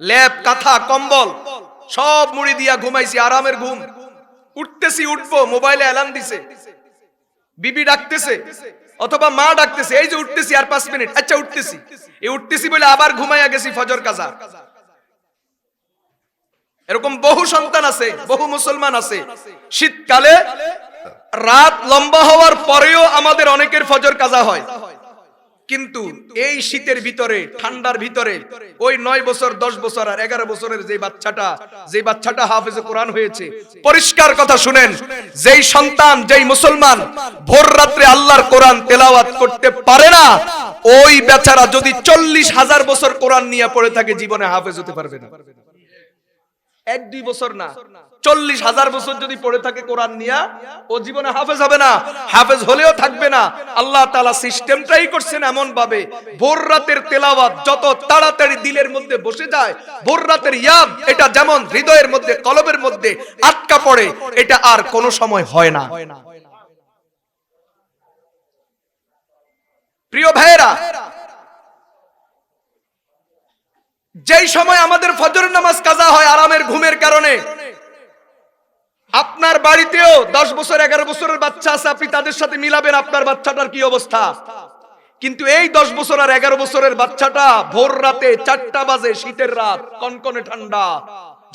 লেপ কাঁথা কম্বল সব মুড়ি দিয়া ঘুমাইছি, আরামের ঘুম। উঠতেছি, উঠবো, মোবাইলে অ্যালার্ম দিছে, বিবি ডাকতেছে অথবা মা ডাকতেছে, এই যে উঠতেছি আর 5 মিনিট, আচ্ছা উঠতেছি। এই উঠতেছি বলে আবার ঘুমাইয়া গেছি ফজর কাজা। এরকম বহু সন্তান আছে, বহু মুসলমান আছে, শীতকালে রাত লম্বা হওয়ার পরেও আমাদের অনেকের ফজর কাজা হয়। কিন্তু এই শীতের ভিতরে, ঠান্ডার ভিতরে ওই 9 বছর 10 বছর আর 11 বছরের যে বাচ্চাটা হাফেজে কোরআন হয়েছে, পরিষ্কার কথা শুনেন, যেই সন্তান, যেই মুসলমান ভোর রাত্রে আল্লাহর কোরআন তেলাওয়াত করতে পারে না, ওই বেচারা যদি 40,000 বছর কোরআন নিয়ে পড়ে থাকে, জীবনে হাফেজ হতে পারবে না। 1-2 বছর না, 40,000 বছর যদি পড়ে থাকে কোরআন নিয়া, ও জীবনে হাফেজ হবে না। হাফেজ হলেও থাকবে না। আল্লাহ তাআলা সিস্টেমটাই করছেন এমন ভাবে, ভোর রাতের তেলাওয়াত যত তাড়াতাড়ি দিলের মধ্যে বসে যায়, ভোর রাতের ইয়াদ এটা যেমন হৃদয়ের মধ্যে, কলবের মধ্যে আটকা পড়ে, এটা আর কোনো সময় হয় না। প্রিয় ভাইরা, যেই সময় আমাদের ফজরের নামাজ কাজা হয় আরামের ঘুমের কারণে, আপনার বাড়িতেও 10 বছর 11 বছরের বাচ্চা আছে, আপনি তাদের সাথে মিলাবেন আপনার বাচ্চাটার কি অবস্থা। কিন্তু এই 10 বছর আর 11 বছরের বাচ্চাটা ভোর রাতে 4টা বাজে, শীতের রাত, কনকনে ঠান্ডা,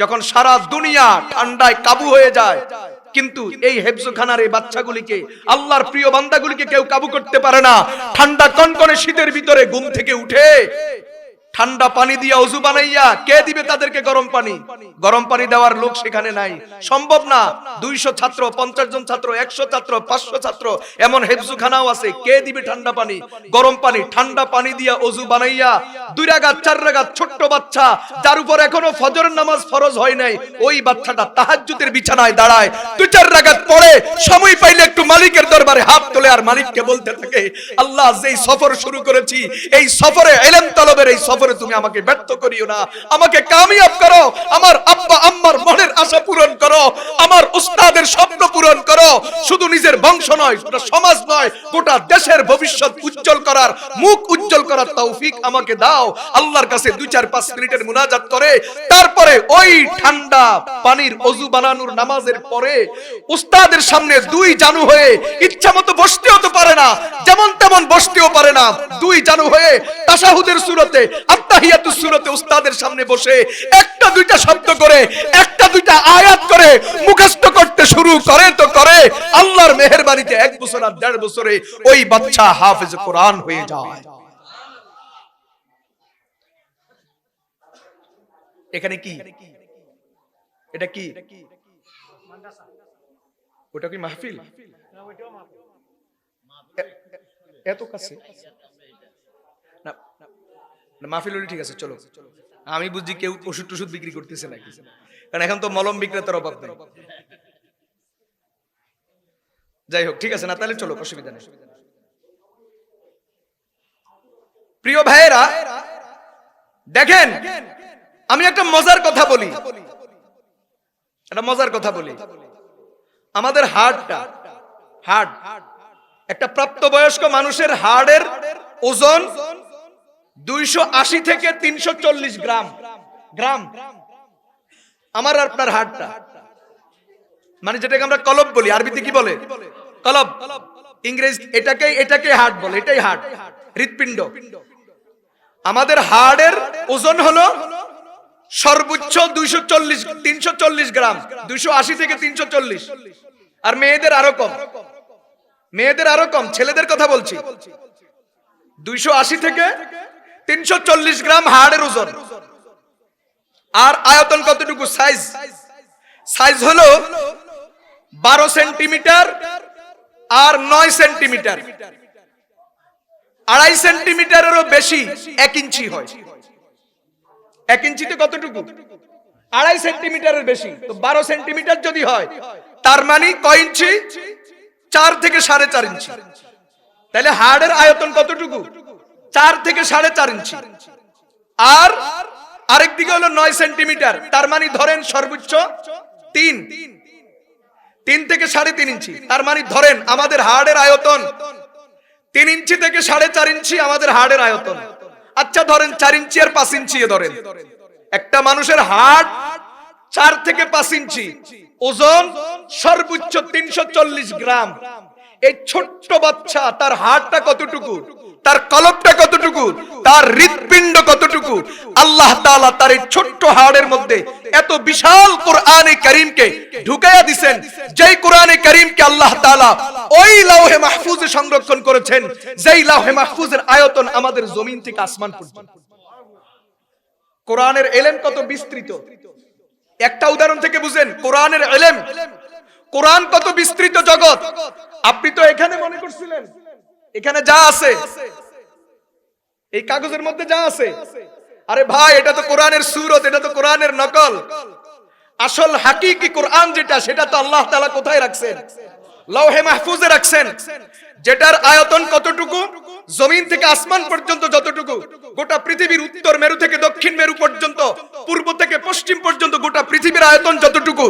যখন সারা দুনিয়া ঠান্ডায় কাবু হয়ে যায়, কিন্তু এই হেফজখানার এই বাচ্চাগুলিকে, আল্লাহর প্রিয় বান্দাগুলিকে কেউ কাবু করতে পারে না। ঠান্ডা কনকনে শীতের ভিতরে ঘুম থেকে উঠে ঠান্ডা পানি দিয়া ওযু বানাইয়া কে দিবে তাদেরকে গরম পানি? গরম পানি দেওয়ার লোক সেখানে নাই, সম্ভব না। 200 ছাত্র, 50 জন ছাত্র, 100 ছাত্র, 500 ছাত্র, এমন হেফজখানাও আছে, কে দিবে ঠান্ডা পানি, গরম পানি? ঠান্ডা পানি দিয়া ওযু বানাইয়া 2 রাকাত 4 রাকাত, ছোট্ট বাচ্চা যার উপর এখনো ফজরের নামাজ ফরজ হয় নাই, ওই বাচ্চাটা তাহাজ্জুদের বিছানায় দাঁড়ায় 2-4 রাকাত পড়ে, সময় পাইলে একটু মালিকের দরবারে হাত তোলে আর মালিককে বলতে থাকে, আল্লাহ যেই সফর শুরু করেছি, এই সফরে ইলম তলবের এই সফরে তুমি আমাকে ব্যর্থ করিও না, আমাকে কামিয়াব করো, আমার আব্বা আম্মার মনের আশা পূরণ করো, আমার উস্তাদের স্বপ্ন পূরণ করো, শুধু নিজের বংশ নয়, গোটা সমাজ নয়, গোটা দেশের ভবিষ্যৎ উজ্জ্বল করার, মুখ উজ্জ্বল করার তৌফিক আমাকে দাও। আল্লাহর কাছে 2-4-5 মিনিটের মুনাজাত করে তারপরে ওই ঠান্ডা পানির ওযু বানানোর নামাজের পরে উস্তাদের সামনে 2 জানু হয়ে ইচ্ছামতো বসতেও তো পারে না, যেমন তেমন বসতেও পারে না, 2 জানু হয়ে তাশাহুদের সূরতে, আত্তাহিয়াতুস সূরতে উস্তাদের সামনে বসে 1-2টা শব্দ করে, 1-2টা আয়াত করে মুখস্থ করতে শুরু করে তো করে, আল্লাহর মেহেরবানিতে 1 বছর আর 1.5 বছরে ওই বাচ্চা হাফেজ কোরআন হয়ে যায়। এখানে কি, এটা কি, ওটা কি মাহফিল? এত কাছে না, মাহফিল হলে ঠিক আছে, চলো। আমি বুঝি কেউ ওষুধ টষুধ বিক্রি করতেছে নাকি, কারণ এখন তো মলম বিক্রেতার অভাব নেই। যাই হোক, ঠিক আছে না, তাহলে চলো, অসুবিধা নেই। প্রিয় ভাইয়েরা দেখেন, আমি একটা মজার কথা বলি, আমাদের হাড়টা, একটা প্রাপ্তবয়স্ক মানুষের হাড়ের ওজন 280 থেকে 340 গ্রাম। আমার আর আপনার হাড়টা, মানে যেটাকে আমরা কলব বলি, আরবিতে কি বলে? কলব। ইংরেজি এটাকে হার্ট বলে, এটাই হার্ট, হৃৎপিণ্ড। আমাদের হাড়ের ওজন হলো সর্বোচ্চ 340 গ্রাম, 280 থেকে 340। আর মেয়েদের আরো কম, ছেলেদের কথা বলছি, 280 থেকে 340 গ্রাম হাড়ের ওজন। আর আয়তন কতটুকু? সাইজ হলো 12 সেন্টিমিটার আর 9 সেন্টিমিটার। 2.5 সেন্টিমিটারেরও বেশি 1 ইঞ্চি হয়। 1 ইঞ্চিতে কতটুকু? 2.5 সেন্টিমিটারের বেশি। তো 12 সেন্টিমিটার যদি হয়, তার মানে কয় ইঞ্চি? 4 থেকে 4.5 ইঞ্চি। তাহলে হাড়ের আয়তন কতটুকু? 4 থেকে 4.5 ইঞ্চি। আর আরেক দিকে হলো 9 সেন্টিমিটার, তার মানে ধরেন সর্বোচ্চ 3 থেকে 3.5 ইঞ্চি। তার মানে ধরেন আমাদের হাড়ের আয়তন 3 ইঞ্চি থেকে 4.5 ইঞ্চি আমাদের হাড়ের আয়তন। আচ্ছা ধরেন 4 ইঞ্চি আর 5 ইঞ্চি ধরেন, একটা মানুষের হাড় 4 থেকে 5 ইঞ্চি, ওজন সর্বোচ্চ 340 গ্রাম। এই ছোট্ট বাচ্চা, তার হাড়টা কতটুকু, তার কলবটা কতটুকু, তার হৃৎপিণ্ড কতটুকু, আল্লাহ তাআলা তার এই ছোট্ট হাড়ের মধ্যে এত বিশাল কোরআনে কারীমকে ঢুকাইয়া দিবেন, যেই কোরআনে কারীমকে আল্লাহ তাআলা ওই লাওহে মাহফুজে সংরক্ষণ করেছেন, যেই লাওহে মাহফুজের আয়তন আমাদের জমিন থেকে আসমান পর্যন্ত। কোরআনের ইলম কত বিস্তৃত, একটা উদাহরণ থেকে বুঝেন কোরআনের ইলম, কোরআন কত বিস্তৃত জগৎ। আপনি তো এখানে মনে করছিলেন এখানে যা আছে, এই কাগজের মধ্যে যা আছে, আরে ভাই এটা তো কোরআনের সূরত, এটা তো কোরআনের নকল। আসল হাকিকি কোরআন যেটা, সেটা তো আল্লাহ তাআলা কোথায় রাখছেন? লাওহে মাহফুজে রাখছেন, যেটার আয়তন কতটুকু, জমিন থেকে আসমান পর্যন্ত যতটুকু, গোটা পৃথিবীর উত্তর মেরু থেকে দক্ষিণ মেরু পর্যন্ত, পূর্ব থেকে পশ্চিম পর্যন্ত গোটা পৃথিবীর আয়তন যতটুকু,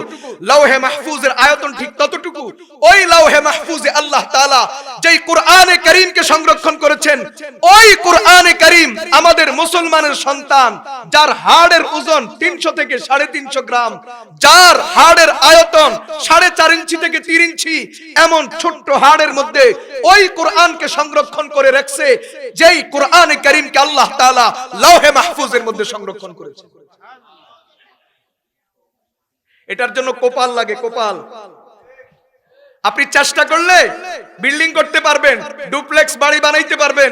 লাওহে মাহফুজের আয়তন ঠিক ততটুকু। ওই লাওহে মাহফুজে আল্লাহ তাআলা যেই কোরআনে কারীমকে সংরক্ষণ করেছেন, ওই কোরআনে কারীম আমাদের মুসলমানের সন্তান, যার হাড়ের ওজন 300 থেকে 350 গ্রাম, যার হাড়ের আয়তন 4.5 ইঞ্চি থেকে 3 ইঞ্চি, এমন ছোট্ট হাড়ের মধ্যে ওই কোরআনকে সংরক্ষণ করে রাখছে, যেই কোরআনে কারীমকে আল্লাহ তাআলা লাওহে মাহফুজের মধ্যে সংরক্ষণ করেছে। এটার জন্য কপাল লাগে, কপাল। আপনি চেষ্টা করলে বিল্ডিং করতে পারবেন, ডুপ্লেক্স বাড়ি বানাইতে পারবেন,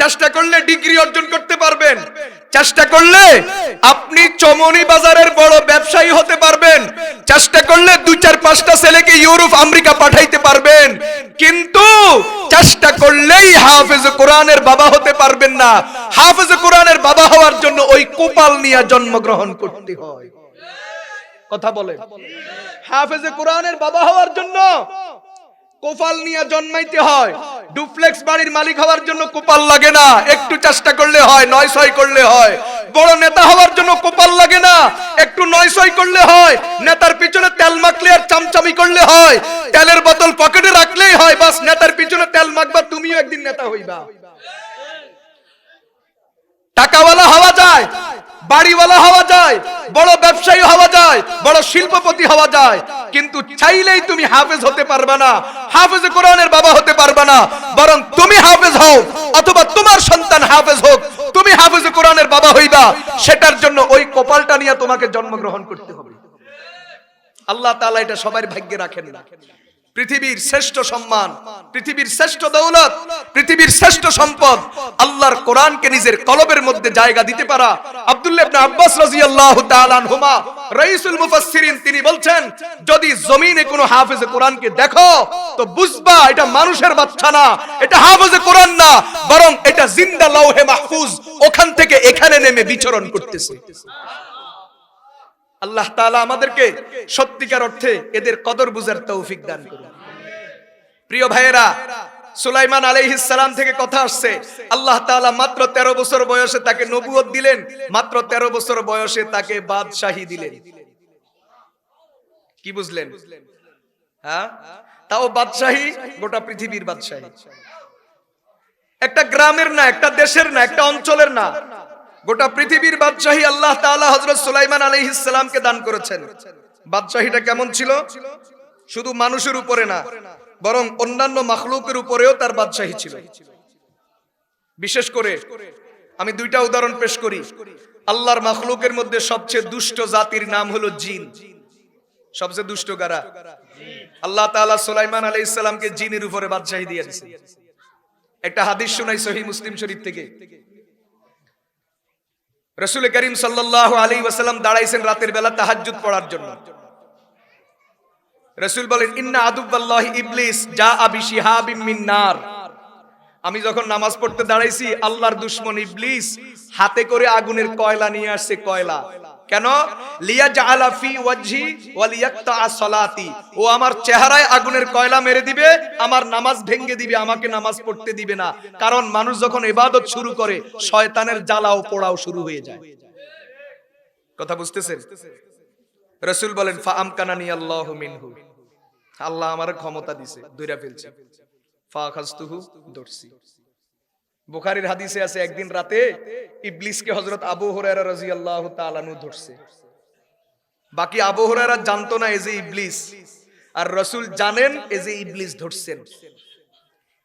চেষ্টা করলে ডিগ্রি অর্জন করতে পারবেন, চেষ্টা করলে আপনি চমনি বাজারের বড় ব্যবসায়ী হতে পারবেন, চেষ্টা করলে 2-4-5টা ছেলেকে ইউরোপ আমেরিকা পাঠাইতে পারবেন, কিন্তু চেষ্টা করলেই হাফেজ কোরআনের বাবা হতে পারবেন না। হাফেজ কোরআনের বাবা হওয়ার জন্য ওই কপাল নিয়ে জন্মগ্রহণ করতে হয়। কথা বলে, হাফেজে কোরআনের বাবা হওয়ার জন্য কপাল নিয়ে জন্মাইতে হয়। ডুপ্লেক্স বাড়ির মালিক হওয়ার জন্য কপাল লাগে না, একটু চেষ্টা করলে হয়, 9-6 করলে হয়। বড় নেতা হওয়ার জন্য কপাল লাগে না, একটু 9-6 করলে হয়। নেতার পিছনে তেল মাখলে আর চামচামি করলে হয়, তেলের বোতল পকেটে রাখলেই হয়, বাস নেতার পিছনে তেল মাখবা, তুমিও একদিন নেতা হইবা। টাকাওয়ালা হওয়া যায়, বাড়িওয়ালা হওয়া যায়, বড় ব্যবসায়ী হওয়া যায়, বড় শিল্পপতি হওয়া যায়, কিন্তু চাইলেই তুমি হাফেজ হতে পারবে না, হাফেজ কোরআনের বাবা হতে পারবে না। বরং তুমি হাফেজ হও অথবা তোমার সন্তান হাফেজ হোক, তুমি হাফেজ কোরআনের বাবা হইবা, সেটার জন্য ওই কপালটা নিয়ে তোমাকে জন্মগ্রহণ করতে হবে। আল্লাহ তাআলা এটা সবার ভাগ্যে রাখেন না। পৃথিবীর শ্রেষ্ঠ সম্মান, পৃথিবীর শ্রেষ্ঠ দৌলত, পৃথিবীর শ্রেষ্ঠ সম্পদ আল্লাহর কোরআনকে নিজের কলবের মধ্যে জায়গা দিতে পারা। আব্দুল্লাহ ইবনে আব্বাস রাদিয়াল্লাহু তাআলা আনহুমা রাইসুল মুফাসসিরিন, তিনি বলছেন, যদি জমিনে কোনো হাফেজে কোরআনকে দেখো তো বুঝবা এটা মানুষের বাচ্চা না, এটা হাফেজে কোরআন না, বরং এটা জিন্দা লাওহে মাহফুজ, ওখান থেকে এখানে নেমে বিচরণ করতেছে। আল্লাহ তাআলা আমাদেরকে সত্যিকার অর্থে এদের কদর বুঝার তৌফিক দান করুন। প্রিয় ভাইয়েরা, সুলাইমান আলাইহিস সালাম থেকে কথা আসছে, আল্লাহ তাআলা মাত্র 13 বছর বয়সে তাকে নবুয়ত দিলেন, মাত্র 13 বছর বয়সে তাকে বাদশাহী দিলেন। কি বুঝলেন? হ্যাঁ, তাও বাদশাহী, গোটা পৃথিবীর বাদশাহী, একটা গ্রামের না, একটা দেশের না, একটা অঞ্চলের না, গোটা পৃথিবীর বাদশাহী আল্লাহ তাআলা হযরত সুলাইমান আলাইহিস সালামকে দান করেছেন। বাদশাহীটা কেমন ছিল? শুধু মানুষের উপরে না, বরং অন্যান্য মাখলুকের উপরেও তার বাদশাহী ছিল। বিশেষ করে আমি 2টা উদাহরণ পেশ করি। আল্লাহর মাখলুকের মধ্যে সবচেয়ে দুষ্ট জাতির নাম হলো জিন। সবচেয়ে দুষ্ট কারা? আল্লাহ তাআলা সুলাইমান আলাইহিস সালামকে জিনের উপরে বাদশাহী দিয়ে দিয়েছেন। একটা হাদিস শোনাই সহিহ মুসলিম শরীফ থেকে। রাসূল করিম সাল্লাল্লাহু আলাইহি ওয়াসাল্লাম দাঁড়াইছেন রাতের বেলা তাহাজ্জুদ পড়ার জন্য। রাসূল বলেন, ইন্না আদুওয়াল্লাহি ইবলিস জাআ বিশিহাবিম মিন নার। আমি যখন নামাজ পড়তে দাঁড়াইছি, আল্লাহর দুশমন ইবলিস হাতে করে আগুনের কয়লা নিয়ে আসছে। কয়লা কেন? লিয়াজআলা ফি ওয়াজহি ওয়া লিয়াকতা সালাতি, ও আমার চেহারায় আগুনের কয়লা মেরে দিবে, আমার নামাজ ভেঙে দিবে, আমাকে নামাজ পড়তে দিবে না। কারণ মানুষ যখন ইবাদত শুরু করে, শয়তানের জ্বালাও পোড়াও শুরু হয়ে যায়। কথা বুঝতেছেন? রাসূল বলেন, ফা আমকানানি আল্লাহু মিনহু, আল্লাহ আমার ক্ষমতা দিয়েছে, ধইরা ফেলছে। ফা খাজতুহু, ধরছি। বুখারীর হাদিসে আছে একদিন রাতে ইবলিসকে হযরত আবু হুরায়রা রাদিয়াল্লাহু তাআলা আনহু ধরছে। বাকি আবু হুরায়রা জানতো না এই যে ইবলিস, আর রাসূল জানেন এই যে ইবলিস ধরছেন,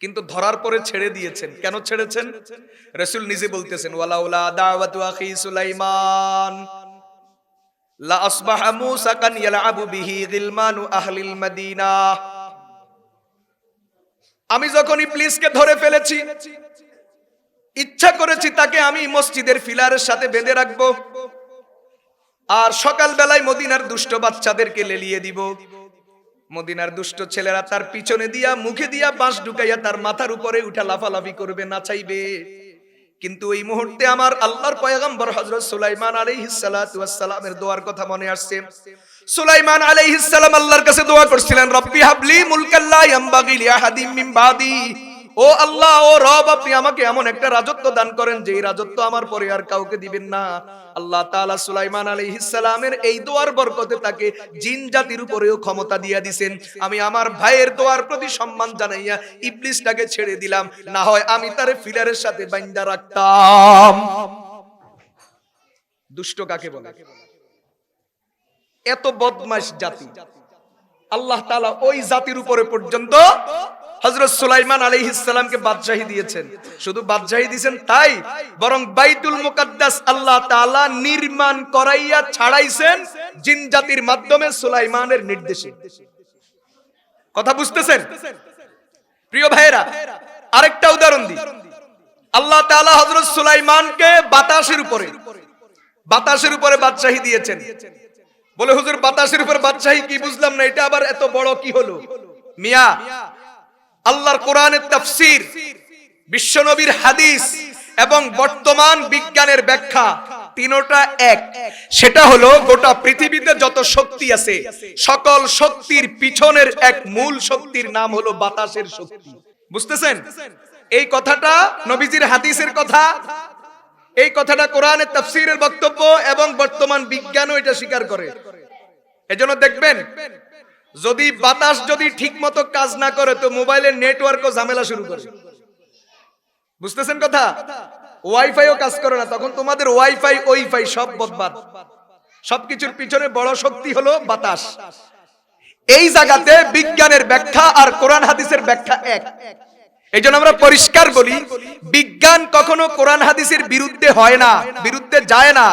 কিন্তু ধরার পরে ছেড়ে দিয়েছেন। কেন ছেড়েছেন? রাসূল নিজে বলতেছেন, ওয়ালাউলা দাওয়াতু আখি সুলাইমান লা আসবাহা মূসা কান ইয়ালআবু বিহি গিলমানু আহলিল মদিনা। আমি যখন ইবলিসকে ধরে ফেলেছি, ইচ্ছা করেছি তাকে আমি মসজিদের ফিলারের সাথে বেঁধে রাখবো, আর সকাল বেলায় মদিনার দুষ্ট বাচ্চাদেরকে লেলিয়ে দিব। মদিনার দুষ্ট ছেলেরা তার পিছনে দিয়া মুখে দিয়া বাঁশ ঢুকাইয়া তার মাথার উপরে উঠা লাফালাফি করবে, নাচাইবে। কিন্তু ওই মুহূর্তে আমার আল্লাহর পয়গম্বর হযরত সুলাইমান আলাইহিস সালাতু ওয়াস সালামের দোয়ার কথা মনে আসছে। সুলাইমান আলাইহিস সালাম আল্লাহর কাছে দোয়া করছিলেন, রব্বি হাবলি মুলকান লা ইয়ামবাগি লিআহাদিম মিন বাদি। ও আল্লাহ, ও রব, আপনি আমাকে এমন একটা রাজত্ব দান করেন যে এই রাজত্ব আমার পরে আর কাউকে দিবেন না। আল্লাহ তাআলা সুলাইমান আলাইহিস সালামের এই দোয়ার বরকতে তাকে জিন জাতির উপরেও ক্ষমতা দিয়ে দিবেন। আমি আমার ভাইয়ের দোয়ার প্রতি সম্মান জানাইয়া ইবলিসটাকে ছেড়ে দিলাম, না হয় আমি তারে ফিলারের সাথে বাইন্ধা রাখতাম। দুষ্ট কাকে বলে? এত বদমাশ জাতি। আল্লাহ তাআলা ওই জাতির উপরে পর্যন্ত হযরত সুলাইমান আলাইহিস সালামকে বাদশাহী দিয়েছেন। শুধু বাদশাহী দিয়েছেন তাই, বরং বাইতুল মুকাদ্দাস আল্লাহ তাআলা নির্মাণ করাইয়া ছাড়াইছেন জিন জাতির মাধ্যমে সুলাইমানের নির্দেশে। কথা বুঝতেছেন প্রিয় ভাইরা? আরেকটা উদাহরণ দিই। আল্লাহ তাআলা হযরত সুলাইমানকে বাতাসের উপরে বাদশাহী দিয়েছেন। বলে হুজুর বাতাসের উপর বাদশাহী কি, বুঝলাম না, এটা আবার এত বড় কি হলো? মিয়া, আল্লাহর কোরআনের তাফসীর, বিশ্বনবীর হাদিস এবং বর্তমান বিজ্ঞানের ব্যাখ্যা তিনটা এক। সেটা হলো গোটা পৃথিবীতে যত শক্তি আছে সকল শক্তির পিছনের এক মূল শক্তির নাম হলো বাতাসের শক্তি। বুঝতেছেন? এই কথাটা নবীজির হাদিসের কথা, এই কথাটা কোরআনের তাফসীরের বক্তব্য, এবং বর্তমান বিজ্ঞানও এটা স্বীকার করে। এজন্য দেখবেন যদি বাতাস যদি ঠিকমতো কাজ না করে তো মোবাইলের নেটওয়ার্কও ঝামেলা শুরু করে। বুঝতেছেন কথা? ওয়াইফাইও কাজ করে না, তখন তোমাদের ওয়াইফাই সব বদবাদ। সবকিছুর পিছনে বড় শক্তি হলো বাতাস। এই জায়গাতে বিজ্ঞানের ব্যাখ্যা আর কোরআন হাদিসের ব্যাখ্যা এক। এইজন্য আমরা পরিষ্কার বলি, বিজ্ঞান কখনো কোরআন হাদিসের বিরুদ্ধে হয় না, বিরুদ্ধে যায় না,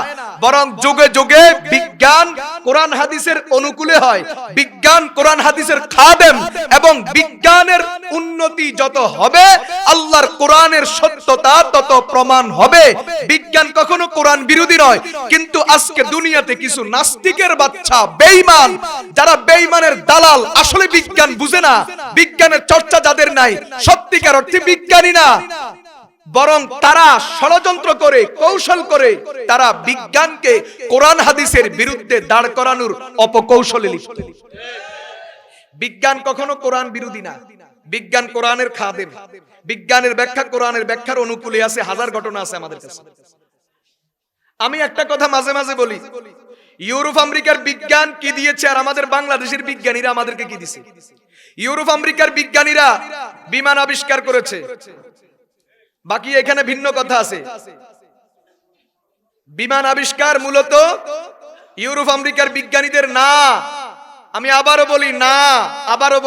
বরং যুগে যুগে বিজ্ঞান কোরআন হাদিসের অনুকূলে হয়। বিজ্ঞান কোরআন হাদিসের খাদেম, এবং বিজ্ঞানের উন্নতি যত হবে আল্লাহর কোরআনের সত্যতা তত প্রমাণ হবে। বিজ্ঞান কখনো কোরআন বিরোধী নয়। কিন্তু আজকে দুনিয়াতে কিছু নাস্তিকের বাচ্চা, বেঈমান, যারা বেঈমানের দালাল, আসলে বিজ্ঞান বুঝে না, বিজ্ঞানের চর্চা যাদের নাই, সত্যিকার অর্থে বিজ্ঞানী না, বরং তারা ষড়যন্ত্র করে, কৌশল করে তারা বিজ্ঞানকে কোরআন হাদিসের বিরুদ্ধে দাঁড় করানোর অপকৌশলে লিপ্ত। বিজ্ঞান কখনো কোরআন বিরোধী না, বিজ্ঞান কোরআনের খাদেম। বিজ্ঞানের ব্যাখ্যা কোরআনের ব্যাখ্যার অনুকূলে আছে, হাজার ঘটনা আছে আমাদের কাছে। আমি একটা কথা মাঝে মাঝে বলি, ইউরোপ আমেরিকার বিজ্ঞান কি দিয়েছে আর আমাদের বাংলাদেশের বিজ্ঞানীরা আমাদেরকে কি দিয়েছে? ইউরোপ আমেরিকার বিজ্ঞানীরা বিমান আবিষ্কার করেছে, বাকি এখানে ভিন্ন কথা আছে। বিমান আবিষ্কার মূলত ইউরোপ আমেরিকার বিজ্ঞানীদের না। আমি আবারও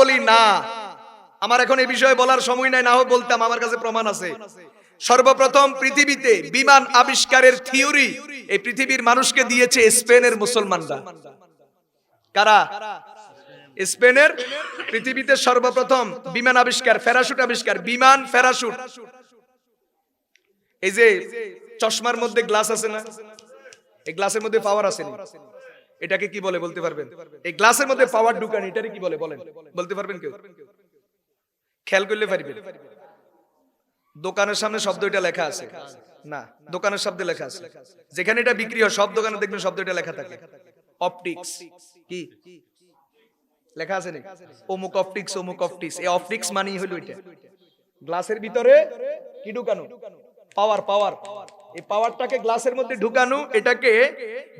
বলি না। আমার এখন এই বিষয়ে বলার সময় নাই, না হোক বলতাম, আমার কাছে প্রমাণ আছে। সর্বপ্রথম পৃথিবীতে বিমান আবিষ্কারের থিওরি এই পৃথিবীর মানুষকে দিয়েছে স্পেনের মুসলমানরা। কারা? স্পেনের পৃথিবীতে সর্বপ্রথম বিমান আবিষ্কার, প্যারাশুট আবিষ্কার, বিমান প্যারাশুট। এই যে চশমার মধ্যে গ্লাস আছে না, এই গ্লাসের মধ্যে পাওয়ার আছে না, এটাকে কি বলে বলতে পারবেন? এই গ্লাসের মধ্যে পাওয়ার ঢুকান, এটারে কি বলে বলেন? বলতে পারবেন কেউ? খেয়াল করলে পারবেন। দোকানের সামনে শব্দ এটা লেখা আছে না, দোকানের শব্দে লেখা আছে। যেখানে এটা বিক্রি হয় সব দোকানে দেখবেন শব্দ এটা লেখা থাকে, অপটিক্স। কি লেখা আছে না? অমুক অপটিক্স, অমুক অপটিক্স। এই অপটিক্স মানেই হলো এটা গ্লাসের ভিতরে কি ঢুকানো? পাওয়ার। এই পাওয়ারটাকে গ্লাসের মধ্যে ঢুকানো, এটাকে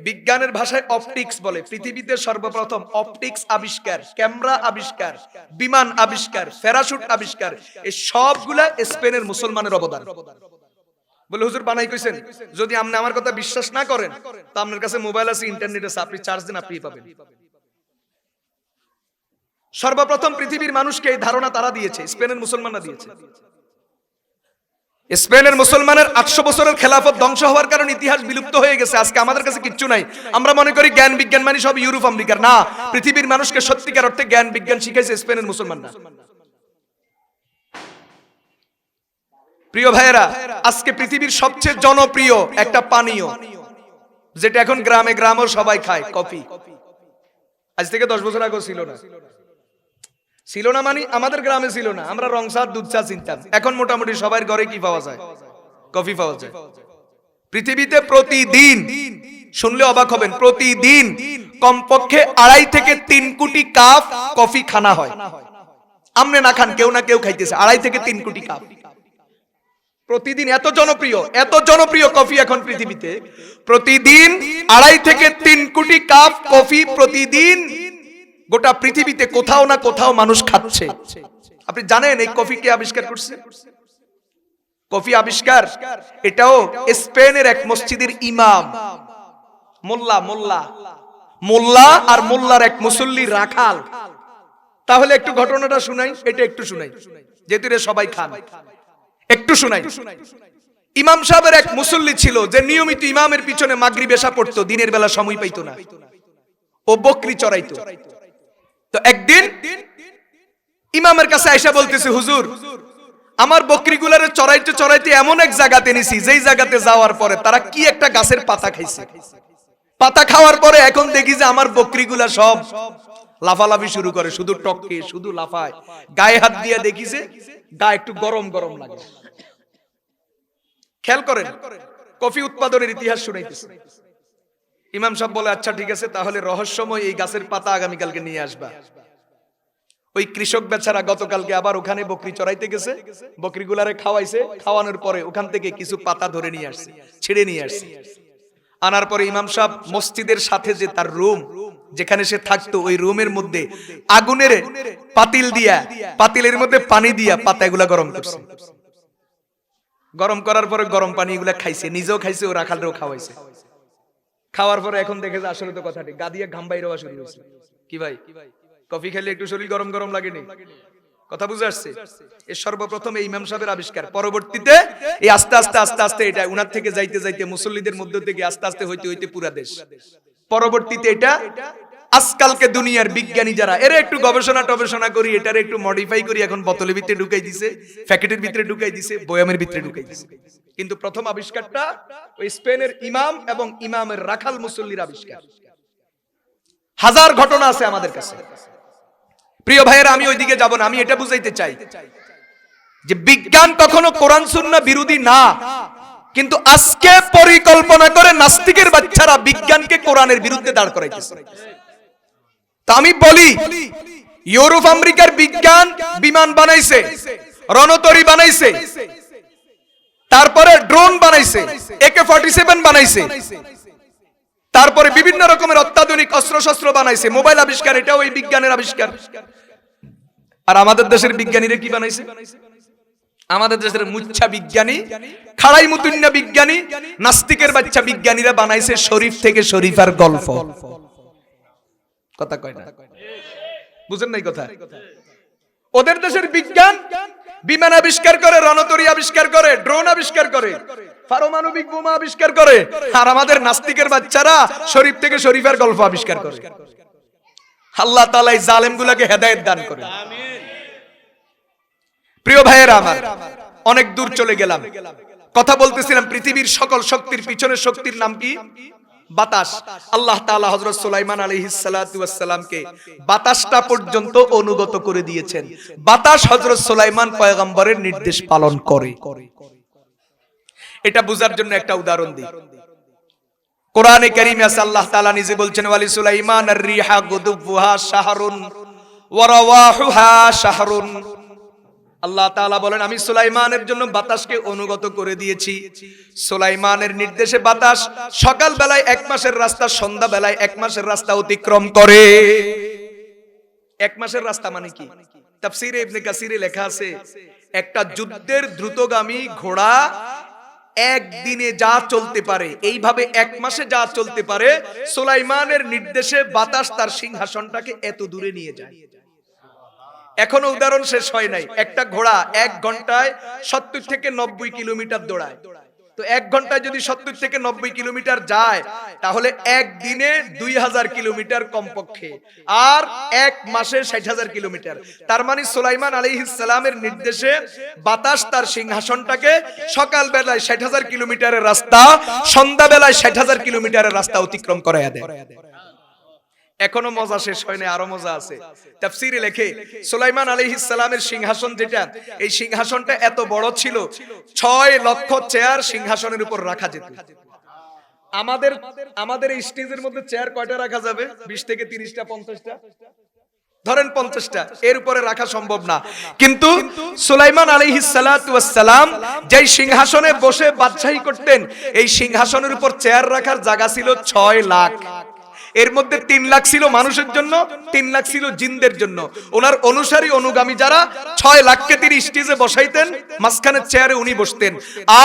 বিজ্ঞানের ভাষায় অপটিক্স বলে। পৃথিবীতে সর্বপ্রথম অপটিক্স আবিষ্কার, ক্যামেরা আবিষ্কার, বিমান আবিষ্কার, প্যারাশুট আবিষ্কার, এই সবগুলা স্পেনের মুসলমানের অবদান। বলে হুজুর বানাই কইছেন, যদি আপনি আমার কথা বিশ্বাস না করেন তো আপনার কাছে মোবাইল আছে, ইন্টারনেট আছে, আপনি চার্জ দেন, আপনি পাবেন। সর্বপ্রথম পৃথিবীর মানুষকে এই ধারণা তারা দিয়েছে, স্পেনের মুসলমানরা দিয়েছে। স্পেনের মুসলমানের 800 বছরের খেলাফত ধ্বংস হওয়ার কারণে ইতিহাস বিলুপ্ত হয়ে গেছে। আজকে আমাদের কাছে কিচ্ছু নাই। আমরা মনে করি জ্ঞান বিজ্ঞান মানে সব ইউরোপ আমেরিকার। না, পৃথিবীর মানুষকে সত্যিকার অর্থে জ্ঞান বিজ্ঞান শিখাইছে স্পেনের মুসলমানরা। প্রিয় ভাইয়েরা, আজকে পৃথিবীর সবচেয়ে জনপ্রিয় একটা পানীয়, যেটা এখন গ্রামে গ্রামেও সবাই খায়, কফি। আজ থেকে 10 বছর আগে ছিল না মানে আমাদের গ্রামে ছিল না। আমরা রং চা দুধ চা চিনতাম। এখন মোটামুটি সবার ঘরে কি পাওয়া যায়? কফি পাওয়া যায়। পৃথিবীতে প্রতিদিন, শুনলে অবাক হবেন, প্রতিদিন কমপক্ষে 2.5 থেকে 3 কোটি কাপ কফি খানা হয়। আমনে না খান, কেউ না কেউ খাইতেছে। 2.5 থেকে 3 কোটি কাপ প্রতিদিন। এত জনপ্রিয় কফি এখন পৃথিবীতে। প্রতিদিন 2.5 থেকে 3 কোটি কাপ কফি প্রতিদিন গোটা পৃথিবীতে কোথাও না কোথাও মানুষ খাচ্ছে। আপনি জানেন এই কফি কে আবিষ্কার করছে? কফি আবিষ্কার এটাও স্পেনের এক মসজিদের ইমাম, মোল্লা আর মোল্লার এক মুসল্লি রাখাল। তাহলে একটু ঘটনাটা শুনাই, এটা একটু শুনাই, যেহেতু রে সবাই খান, একটু শুনাই। ইমাম সাহেবের এক মুসল্লি ছিল যে নিয়মিত ইমামের পিছনে মাগরিব এশা পড়তো, দিনের বেলা সময় পাইতো না, ও বকরি চড়াইতো। তো একদিন ইমামের কাছে আয়েশা বলতেছে, হুজুর আমার বকরিগুলারে চড়াইতে চড়াইতে এমন এক জায়গাতে নিছি, যেই জায়গাতে যাওয়ার পরে তারা কি একটা গাছের পাতা খাইছে। পাতা খাওয়ার পরে এখন দেখি যে আমার বকরিগুলা সব লাফালাফি শুরু করে, শুধু টককে, শুধু লাফায়। গায়ে হাত দিয়ে দেখি যে গা একটু গরম গরম লাগে। খেয়াল করেন, কফি উৎপাদনের ইতিহাস শুনাইতেছে। ইমাম সাহেব বলে, আচ্ছা ঠিক আছে, তাহলে রহস্যময় এই গাছের পাতা আগামীকালকে নিয়ে আসবা। ওই কৃষক বেচারা গতকালকে আবার ওখানে বকরি চড়াইতে গেছে, বকরিগুলারে খাওয়াইছে, খাওয়ানোর পরে ওখান থেকে কিছু পাতা ধরে নিয়ে আসছে, ছিঁড়ে নিয়ে আসছে। আনার পরে ইমাম সাহেব মসজিদের সাথে যে তার রুম, যেখানে সে থাকতো, ওই রুমের মধ্যে আগুনের পাতিল দিয়া, পাতিলের মধ্যে পানি দিয়া পাতাগুলা গরম করছে। গরম করার পরে গরম পানি এগুলা খাইছে, নিজেও খাইছে, ও রাখালরেও খাওয়াইছে। খাওয়ার পরে এখন দেখে যে আসলে তো কথাটি গা দিয়ে ঘাম বাইরে শুরু হয়েছে। কি ভাই, কফি খেলে একটু শরীর গরম গরম লাগেনি? কথা বুঝে আসছে? এর সর্বপ্রথম এই ইমাম সাহেবের আবিষ্কার। পরবর্তীতে এই আস্তে আস্তে আস্তে আস্তে এটা উনার থেকে যাইতে যাইতে মুসল্লিদের মধ্য থেকে আস্তে আস্তে হইতে হইতে পুরা দেশ। পরবর্তীতে এটা আজকালকে দুনিয়ার বিজ্ঞানী যারা এরা একটু গবেষণা করি, এটারে একটু মডিফাই করি, এখন বোতলের ভিতরে ঢুকাই দিছে, প্যাকেটের ভিতরে ঢুকাই দিছে, বয়ামের ভিতরে ঢুকাই দিছে। কিন্তু প্রথম আবিষ্কারটা ওই স্পেনের ইমাম এবং ইমামের রাখাল মুসল্লির আবিষ্কার। হাজার ঘটনা আছে আমাদের কাছে। প্রিয় ভাইয়েরা, আমি ওইদিকে যাব না, আমি এটা বুঝাইতে চাই যে বিজ্ঞান কখনো কোরআন সুন্নাহ বিরোধী না, কিন্তু আজকে পরিকল্পনা করে নাস্তিকের বাচ্চারা বিজ্ঞানকে কোরআনের বিরুদ্ধে দাঁড় করাইতেছে। তা আমি বলি, ইউরোপ আমেরিকার বিজ্ঞান বিমান বানাইছে, রণতরী বানাইছে, তারপরে ড্রোন বানাইছে, AK-47 বানাইছে, তারপরে বিভিন্ন রকমের অত্যাধুনিক অস্ত্রশস্ত্র বানাইছে, মোবাইল আবিষ্কার, এটাও এই বিজ্ঞানের আবিষ্কার। আর আমাদের দেশের বিজ্ঞানীরা কি বানাইছে? আমাদের দেশের মুচ্ছা বিজ্ঞানী, খাড়াই মুতুন্না বিজ্ঞানী, নাস্তিকের বাচ্চা বিজ্ঞানীরা বানাইছে শরীফ থেকে শরীফার গল্প। কথা কয় না? বুঝেন নাই কথা? ওদের দেশের বিজ্ঞান বিমান আবিষ্কার করে, রণতরী আবিষ্কার করে, ড্রোন আবিষ্কার করে, পারমাণবিক বোমা আবিষ্কার করে, আর আমাদের নাস্তিকের বাচ্চারা শরীফ থেকে শরীফের গল্প আবিষ্কার করে। আল্লাহ তাআলা এই জালেমগুলোকে হেদায়েত দান করে। প্রিয় ভাইয়েরা আমার, অনেক দূর চলে গেলাম। কথা বলতেছিলাম পৃথিবীর সকল শক্তির পিছনের শক্তির নাম কি? বাতাস। আল্লাহ তাআলা হযরত সুলাইমান আলাইহিস সালাতু ওয়াস সালামকে বাতাসটা পর্যন্ত অনুগত করে দিয়েছেন। বাতাস হযরত সুলাইমান পয়গম্বরের নির্দেশ পালন করে। এটা বোঝার জন্য একটা উদাহরণ দিই। কোরআনে কারীমে আছে, আল্লাহ তাআলা নিজে বলছেন, ওয়ালি সুলাইমান আর-রিহা গুদুবুহা শাহরুন ওয়া রাওয়াহুহা শাহরুন। আল্লাহ তাআলা বলেন, আমি সুলাইমানের জন্য বাতাসকে অনুগত করে দিয়েছি। সুলাইমানের নির্দেশে বাতাস সকাল বেলায় 1 মাসের রাস্তা, সন্ধ্যা বেলায় 1 মাসের রাস্তা অতিক্রম করে। 1 মাসের রাস্তা মানে কি? তাফসীরে ইবনে কাসিরে লেখা আছে, একটা যুদ্ধের দ্রুতগামী ঘোড়া একদিনে যা চলতে পারে, এইভাবে 1 মাসে যা চলতে পারে, সুলাইমানের নির্দেশে বাতাস তার সিংহাসনটাকে এত দূরে নিয়ে যায়। এখনো উদাহরণ শেষ হয় নাই। একটা ঘোড়া 1 ঘন্টায় 70 থেকে 90 কিলোমিটার দৌড়ায়। তো 1 ঘন্টায় যদি 70 থেকে 90 কিলোমিটার যায়, তাহলে একদিনে 2000 কিলোমিটার কমপক্ষে, আর 1 মাসে 60,000 কিলোমিটার। তার মানে সুলাইমান আলাইহিস সালামের নির্দেশে বাতাস তার সিংহাসনটাকে সকাল বেলায় 60,000 কিলোমিটারের রাস্তা, সন্ধ্যা বেলায় 60,000 কিলোমিটারের রাস্তা অতিক্রম করায়া দেয়। এখনো মজা শেষ হয়নি, আরো মজা আছে। তাফসীরে লেখে, সুলাইমান আলাইহিস সালামের সিংহাসন যেটা, এই সিংহাসনটা এত বড় ছিল, 6 লক্ষ চেয়ার সিংহাসনের উপর রাখা যেত। আমাদের এই স্টেজের মধ্যে চেয়ার কয়টা রাখা যাবে? 20 থেকে 30টা, 50টা, ধরেন 50টা, এর উপরে রাখা সম্ভব না। কিন্তু সুলাইমান আলাইহিস সালাতু ওয়াস সালাম যেই সিংহাসনে বসে বাদশাহী করতেন, এই সিংহাসনের উপর চেয়ার রাখার জায়গা ছিল 6 লাখ। এর মধ্যে 3 লাখ ছিল মানুষের জন্য, 3 লাখ ছিল জিনদের জন্য। ওনার অনুসারী অনুগামী যারা, 6 লাখকে তিনি স্টেজে বসাইতেন, মাঝখানে চেয়ারে উনি বসতেন।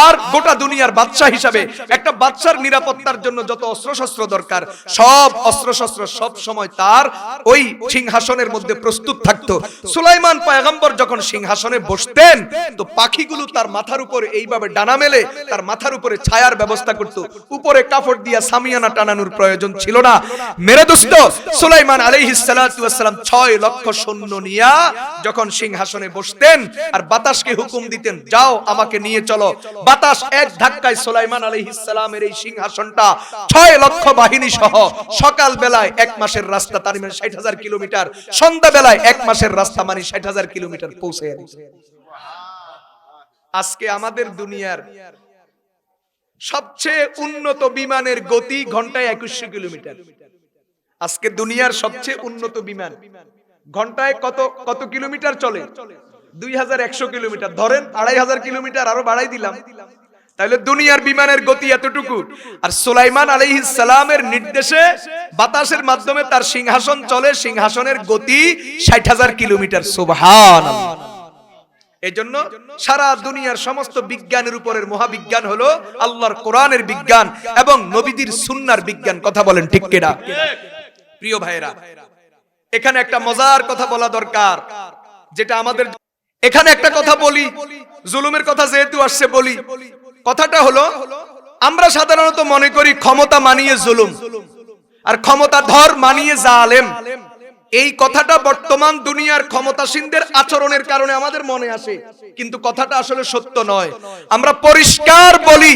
আর গোটা দুনিয়ার বাদশা হিসাবে একটা বাদশার নিরাপত্তার জন্য যত অস্ত্রশস্ত্র দরকার, সব অস্ত্রশস্ত্র সব সময় তার ওই সিংহাসনের মধ্যে প্রস্তুত থাকতো। সুলাইমান পয়গম্বর যখন সিংহাসনে বসতেন, তো পাখিগুলো তার মাথার উপরে এইভাবে ডানা মেলে তার মাথার উপরে ছায়ার ব্যবস্থা করত। উপরে কাপড় দিয়া সামিয়ানা টানানোর প্রয়োজন ছিল না। মেরে দোস্ত, সুলাইমান আলাইহিস সালাতু ওয়াস সালাম 6 লক্ষ সৈন্য নিয়া যখন সিংহাসনে বসতেন আর বাতাসকে হুকুম দিতেন, যাও আমাকে নিয়ে চলো, বাতাস এক ধাক্কায় সুলাইমান আলাইহিস সালামের এই সিংহাসনটা 6 লক্ষ বাহিনী সহ সকাল বেলায় 1 মাসের রাস্তা, তার মানে 60,000 কিলোমিটার, সন্ধ্যা বেলায় 1 মাসের রাস্তা মানে 60,000 কিলোমিটার পৌঁছে গেছে। আজকে আমাদের দুনিয়ার সবচেয়ে উন্নত বিমানের গতি ঘন্টায় 2100 কিলোমিটার। আজকে দুনিয়ার সবচেয়ে উন্নত বিমান ঘন্টায় কত কিলোমিটার চলে? 2100 কিলোমিটার। ধরেন 2500 কিলোমিটার আরো বাড়াই দিলাম, তাহলে দুনিয়ার বিমানের গতি এতটুকু। আর সুলাইমান আলাইহিস সালামের নির্দেশে বাতাসের মাধ্যমে তার সিংহাসন চলে, সিংহাসনের গতি 60,000 কিলোমিটার। সুবহানাল্লাহ। এজন্য সারা দুনিয়ার সমস্ত বিজ্ঞানের উপরের মহাবিজ্ঞান হলো আল্লাহর কোরআনের বিজ্ঞান এবং নবীদের সুন্নাহর বিজ্ঞান। কথা বলেন ঠিক কিনা? প্রিয় ভাইরা, এখানে একটা মজার কথা বলা দরকার, যেটা আমাদের এখানে একটা কথা বলি, জুলুমের কথা যেহেতু আসছে বলি। কথাটা হলো, আমরা সাধারণত মনে করি ক্ষমতা মানিয়ে জুলুম আর ক্ষমতাধর মানিয়ে জালেম। এই কথাটা বর্তমান দুনিয়ার ক্ষমতাসীনদের আচরণের কারণে আমাদের মনে আসে, কিন্তু কথাটা আসলে সত্য নয়। আমরা পরিষ্কার বলি,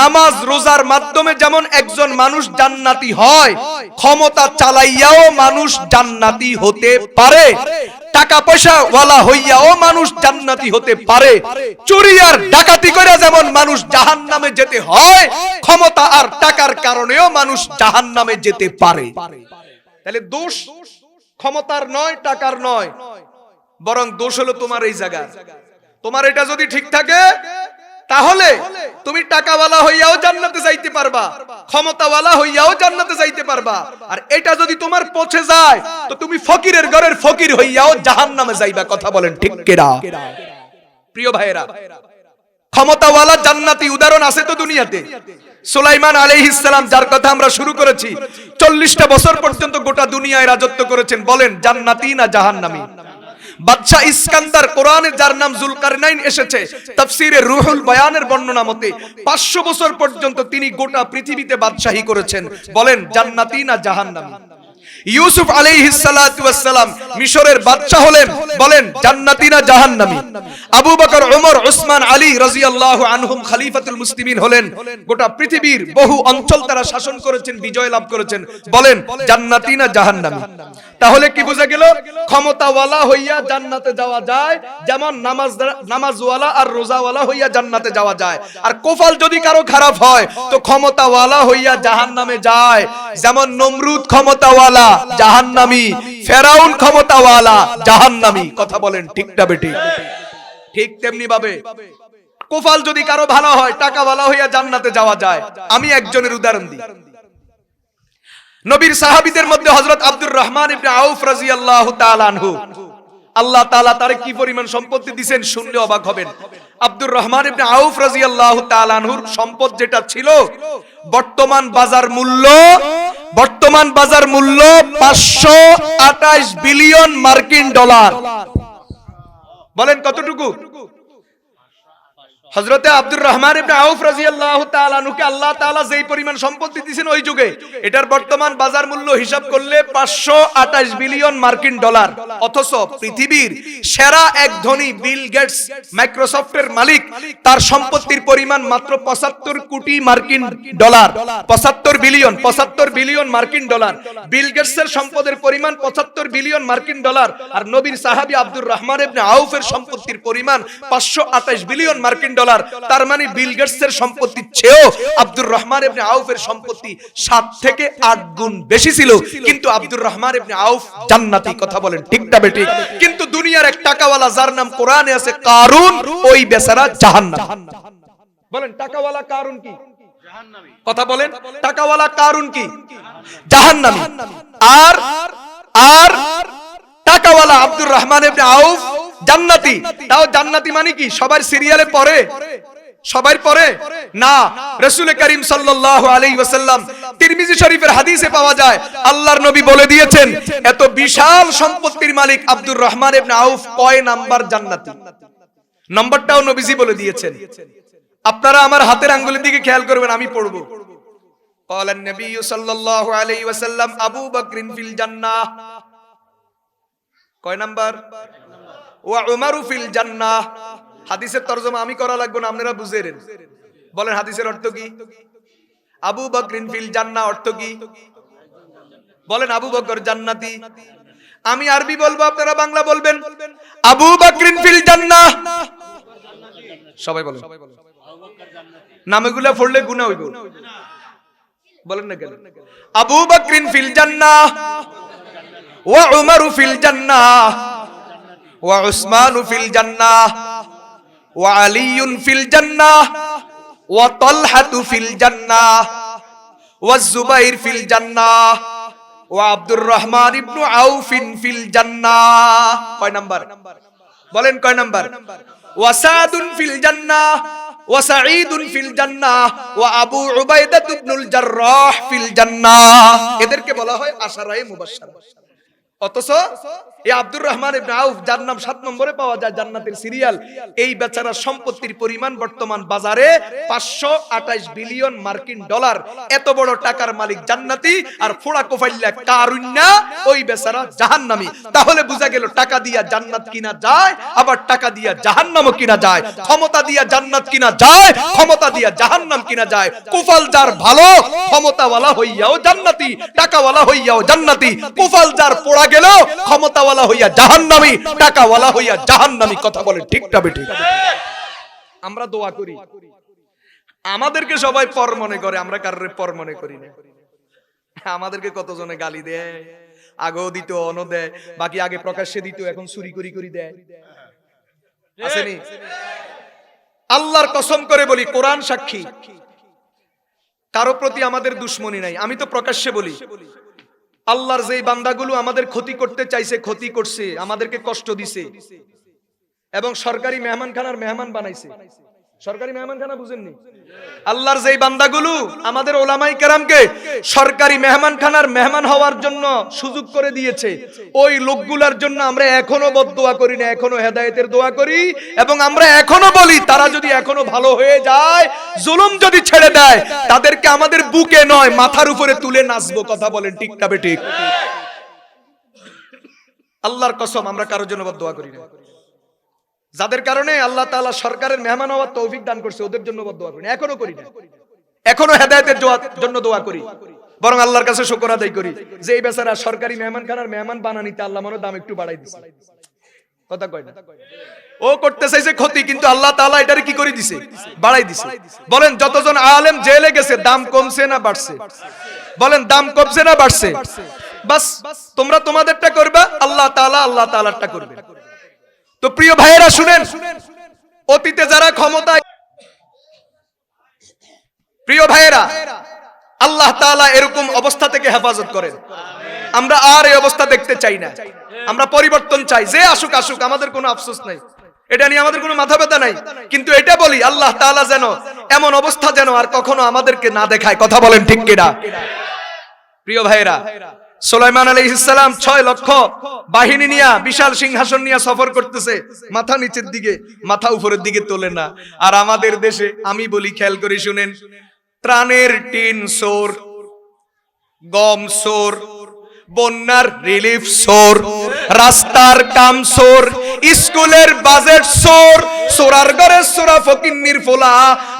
নামাজ রোজার মাধ্যমে যেমন একজন মানুষ জান্নাতি হয়, ক্ষমতা চালাইয়াও মানুষ জান্নাতি হতে পারে। টাকা পয়সা ওয়ালা হইয়াও মানুষ জান্নাতি হতে পারে। চুরি আর ডাকাতি করে যেমন মানুষ জাহান্নামে যেতে হয়, ক্ষমতা আর টাকার কারণেও মানুষ জাহান্নামে যেতে পারে। তাহলে দোষ ক্ষমতার নয়, টাকার নয়, বরং দোষ হলো তোমার এই জায়গা। তোমার এটা যদি ঠিক থাকে, তাহলে তুমি টাকাওয়ালা হইয়াও জান্নাতে যাইতে পারবা, ক্ষমতাওয়ালা হইয়াও জান্নাতে যাইতে পারবা। আর এটা যদি তোমার পৌঁছে যায়, তো তুমি ফকিরের ঘরের ফকির হইয়াও জাহান্নামে যাইবা। কথা বলেন ঠিক কিনা? প্রিয় ভাইয়েরা, ক্ষমতাওয়ালা জান্নাতি উদাহরণ আছে তো দুনিয়াতে। সুলাইমান আলাইহিস সালাম, যার কথা আমরা শুরু করেছি, 40টা বছর পর্যন্ত গোটা দুনিয়ায় রাজত্ব করেছেন। বলেন জান্নাতি না জাহান্নামী? বাদশা ইস্কান্দার, কোরআনে যার নাম জুলকারনাইন এসেছে, তাফসীরে রুহুল বয়ানের বর্ণনা মতে 500 বছর পর্যন্ত তিনি গোটা পৃথিবীতে বাদশাহী করেছেন। বলেন জান্নাতি না জাহান্নামী? ইউসুফ আলাইহিস সালাতু ওয়াস সালাম মিশরের বাদশা হলেন। বলেন জান্নাতি না জাহান্নামী? আবু বকর, ওমর, উসমান, আলী রাদিয়াল্লাহু আনহুম খলিফাতুল মুসলিমিন হলেন। গোটা পৃথিবীর বহু অঞ্চল তারা শাসন করেছেন, বিজয় লাভ করেছেন। বলেন জান্নাতি না জাহান্নামী? তাহলে কি বোঝা গেল? ক্ষমতাওয়ালা হইয়া জান্নাতে যাওয়া যায়, যেমন নামাজওয়ালা আর রোজাওয়ালা হইয়া জান্নাতে যাওয়া যায়। আর কপাল যদি কারো খারাপ হয়, তো ক্ষমতাওয়ালা হইয়া জাহান্নামে যায়। যেমন নমরুদ ক্ষমতাওয়ালা, জাহান্নামী; ফেরাউন ক্ষমতাওয়ালা, জাহান্নামী। কথা বলেন ঠিক না বেঠিক? ঠিক তেমনি ভাবে কপাল যদি কারো ভালো হয়, টাকা ভালো হইয়া জান্নাতে যাওয়া যায়। আমি একজনের উদাহরণ দিই। নবীর সাহাবীদের মধ্যে হযরত আব্দুর রহমান ইবনে আউফ রাদিয়াল্লাহু তাআলা আনহু, আল্লাহ তাআলা তারে কি পরিমাণ সম্পত্তি দিবেন শুনলে অবাক হবেন। আব্দুর রহমান ইবনে আউফ রাদিয়াল্লাহু তাআলা আনহুর সম্পদ যেটা ছিল, বর্তমান বাজার মূল্য 528 বিলিয়ন মার্কিন ডলার। বলেন কতটুকু? হযরতে আব্দুর রহমান ইবনে আউফ রাদিয়াল্লাহু তাআলা আনহুকে আল্লাহ তাআলা যেই পরিমাণ সম্পত্তি দিয়েছেন ওই যুগে, এটার বর্তমান বাজার মূল্য হিসাব করলে 528 বিলিয়ন মার্কিন ডলার। অথচ পৃথিবীর সেরা এক ধনী বিল গেটস, মাইক্রোসফটের মালিক, তার সম্পত্তির পরিমাণ মাত্র 75 কোটি মার্কিন ডলার। 75 বিলিয়ন মার্কিন ডলার। বিল গেটসের সম্পদের পরিমাণ 75 বিলিয়ন মার্কিন ডলার, আর নবীর সাহাবী আব্দুর রহমান ইবনে আউফের সম্পত্তির পরিমাণ 528 বিলিয়ন মার্কিন ডলার। তার মানে বিল গেটসের সম্পত্তির চেয়েও আব্দুর রহমান ইবনে আউফের সম্পত্তি 7 থেকে 8 গুণ বেশি ছিল। কিন্তু আব্দুর রহমান ইবনে আউফ জান্নাতি। কথা বলেন ঠিক না বেঠিক? কিন্তু দুনিয়ার এক টাকাওয়ালা যার নাম কোরআনে আছে কারুন, ওই বেচারা জাহান্নামী। বলেন টাকাওয়ালা কারুন কি? জাহান্নামী। কথা বলেন টাকাওয়ালা কারুন কি? জাহান্নামী। আর আর টাকাওয়ালা আব্দুর রহমান ইবনে আউফ জান্নাতি। তাও জান্নাতি মানে কি সবার সিরিয়ালে পড়ে? সবাই পড়ে না। রাসূল করিম সাল্লাল্লাহু আলাইহি ওয়াসাল্লাম তিরমিজি শরীফের হাদিসে পাওয়া যায়, আল্লাহর নবী বলে দিয়েছেন, এত বিশাল সম্পত্তির মালিক আব্দুর রহমান ইবনে আউফ কয় নাম্বার জান্নাতি? নাম্বারটাও নবীজি বলে দিয়েছেন। আপনারা আমার হাতের আঙ্গুলের দিকে খেয়াল করবেন, আমি পড়ব। ক্বালান নবী সাল্লাল্লাহু আলাইহি ওয়াসাল্লাম আবু বকরিন ফিল জান্নাহ। কয় নাম্বার? ওয়া উমারু ফিল জান্নাহ। হাদিসের তরজমা আমি করা লাগবে না, আপনারা বুঝেন। বলেন হাদিসের অর্থ কি? আবু বকরিন ফিল জান্নাহ অর্থ কি? বলেন আবু বকর জান্নাতি। আমি আরবি বলবো, আপনারা বাংলা বলবেন। আবু বকরিন ফিল জান্নাহ। সবাই বলেন। নামগুলা পড়লে গুনাহ হইব। বলেন না কেন? আবু বকরিন ফিল জান্নাহ ওয়া উমারু ফিল জান্নাহ ওয়া উসমানু ফিল জান্নাহ ওয়া আলিয়ুন ফিল জান্নাহ ওয়া তালহাতু ফিল জান্নাহ ওয়া যুবাইর ফিল জান্নাহ ওয়া আব্দুর রহমান ইবনু আউফিন ফিল জান্নাহ। কয় নাম্বার? বলেন কয় নাম্বার? ওয়া সাদুন ফিল জান্নাহ ওয়া সাঈদুন ফিল জান্নাহ ওয়া আবু উবাইদা ইবনুল জাররাহ ফিল জান্নাহ। এদেরকে বলা হয় আশারায়ে মুবাশশারা। অথচ এই আব্দুর রহমান ইবনে আউফ, যার নাম 7 নম্বরে পাওয়া যায় জান্নাতের সিরিয়াল, এই বেচারার সম্পত্তির পরিমাণ বর্তমান বাজারে 528 বিলিয়ন মার্কিন ডলার। এত বড় টাকার মালিক জান্নাতি, আর ফোড়া কোফাইল্লা কারুন্না ওই বেচারা জাহান্নামী। তাহলে বোঝা গেল টাকা দিয়া জান্নাত কিনা যায়, আবার টাকা দিয়া জাহান্নামও কিনা যায়। ক্ষমতা দিয়া জান্নাত কিনা যায়, ক্ষমতা দিয়া জাহান্নাম কিনা যায়। কুফাল যার ভালো, ক্ষমতাওয়ালা হইয়াও জান্নাতি, টাকাওয়ালা হইয়াও জান্নাতি। কুফাল যার পোড়া গেল, ক্ষমতাওয়ালা হইয়া জাহান্নামী, টাকাওয়ালা হইয়া জাহান্নামী। কথা বলে ঠিক না বেঠিক? আমরা দোয়া করি, আমাদেরকে সবাই পর মনে করে, আমরা কারোর পর মনে করি না। আমাদেরকে কতজনে গালি দেয়, আগেও দিত, অন দেয়, বাকি আগে প্রকাশ্যে দিত, এখন চুরি করি করি দেয়। আসেনি? আল্লাহর কসম করে বলি, কোরআন সাক্ষী, কারো প্রতি আমাদের দুশ্মনী নাই। আমি তো প্রকাশ্যে বলি, আল্লাহর যেই বান্দাগুলো আমাদের ক্ষতি করতে চাইছে, ক্ষতি করছে, আমাদেরকে কষ্ট দিছে, এবং সরকারি মেহমানখানার মেহমান বানাইছে। সরকারি মেহমানখানা বুঝেননি? আল্লাহর যেই বান্দাগুলো আমাদের ওলামায়ে কেরামকে সরকারি মেহমানখানার মেহমান হওয়ার জন্য সুযোগ করে দিয়েছে, ওই লোকগুলোর জন্য আমরা এখনো বদদোয়া করি না, এখনো হেদায়েতের দোয়া করি। এবং আমরা এখনো বলি, তারা যদি এখনো ভালো হয়ে যায়, জুলুম যদি ছেড়ে দেয়, তাদেরকে আমাদের বুকে নয় মাথার উপরে তুলে নাচবো। কথা বলেন ঠিক না বেঠিক? আল্লাহর কসম, আমরা কারোর জন্য বদদোয়া করি না। যাদের কারণে আল্লাহ তাআলা সরকারের মেহমান হওয়ার তৌফিক দান করছে, ওদের জন্য বদদোয়া করি না, এখনো করি না। এখনো হেদায়েতের জন্য দোয়া করি, বরং আল্লাহর কাছে শুকর আদায় করি যে এই বেচারা সরকারি মেহমানখানার মেহমান বানানিতে আল্লাহ মনে দাম একটু বাড়াই দিছে। কথা কয় না? ও করতে চাইছে ক্ষতি, কিন্তু আল্লাহ তাআলা এটারে কি করে দিছে? বাড়াই দিছে। বলেন যতজন আলেম জেলে গেছে, দাম কমছে না বাড়ছে? বলেন দাম কমছে না বাড়ছে? বাস তোমরা তোমাদেরটা করবা, আল্লাহ তাআলারটা করবে। তো প্রিয় ভাইয়েরা শুনেন, অতীতে যারা ক্ষমতায়, প্রিয় ভাইয়েরা, আল্লাহ তাআলা এরকম অবস্থা থেকে হেফাজত করেন। আমরা আর এই অবস্থা দেখতে চাই না, আমরা পরিবর্তন চাই। যে আসুক আসুক, আমাদের কোনো আফসোস নাই, এটা নিয়ে আমাদের কোনো মাথা ব্যথা নাই। কিন্তু এটা বলি, আল্লাহ তাআলা যেন এমন অবস্থা যেন আর কখনো আমাদেরকে না দেখায়। কথা বলেন ঠিক কিনা? প্রিয় ভাইয়েরা, সুলাইমান আলাইহিস সালাম 6 লক্ষ বাহিনী নিয়ে বিশাল সিংহাসন নিয়ে সফর করতেছে, মাথা নিচের দিকে, মাথা উপরের দিকে তোলে না। আর আমাদের দেশে আমি বলি, খেয়াল করে শুনেন, ত্রাণের টিন সোর, গম সোর, বন্যার রিলিফ সোর, রাস্তার কাম সোর, স্কুলের বাজেট সোর, সোরার ঘরে সোরা ফকিন্নির ফোলা।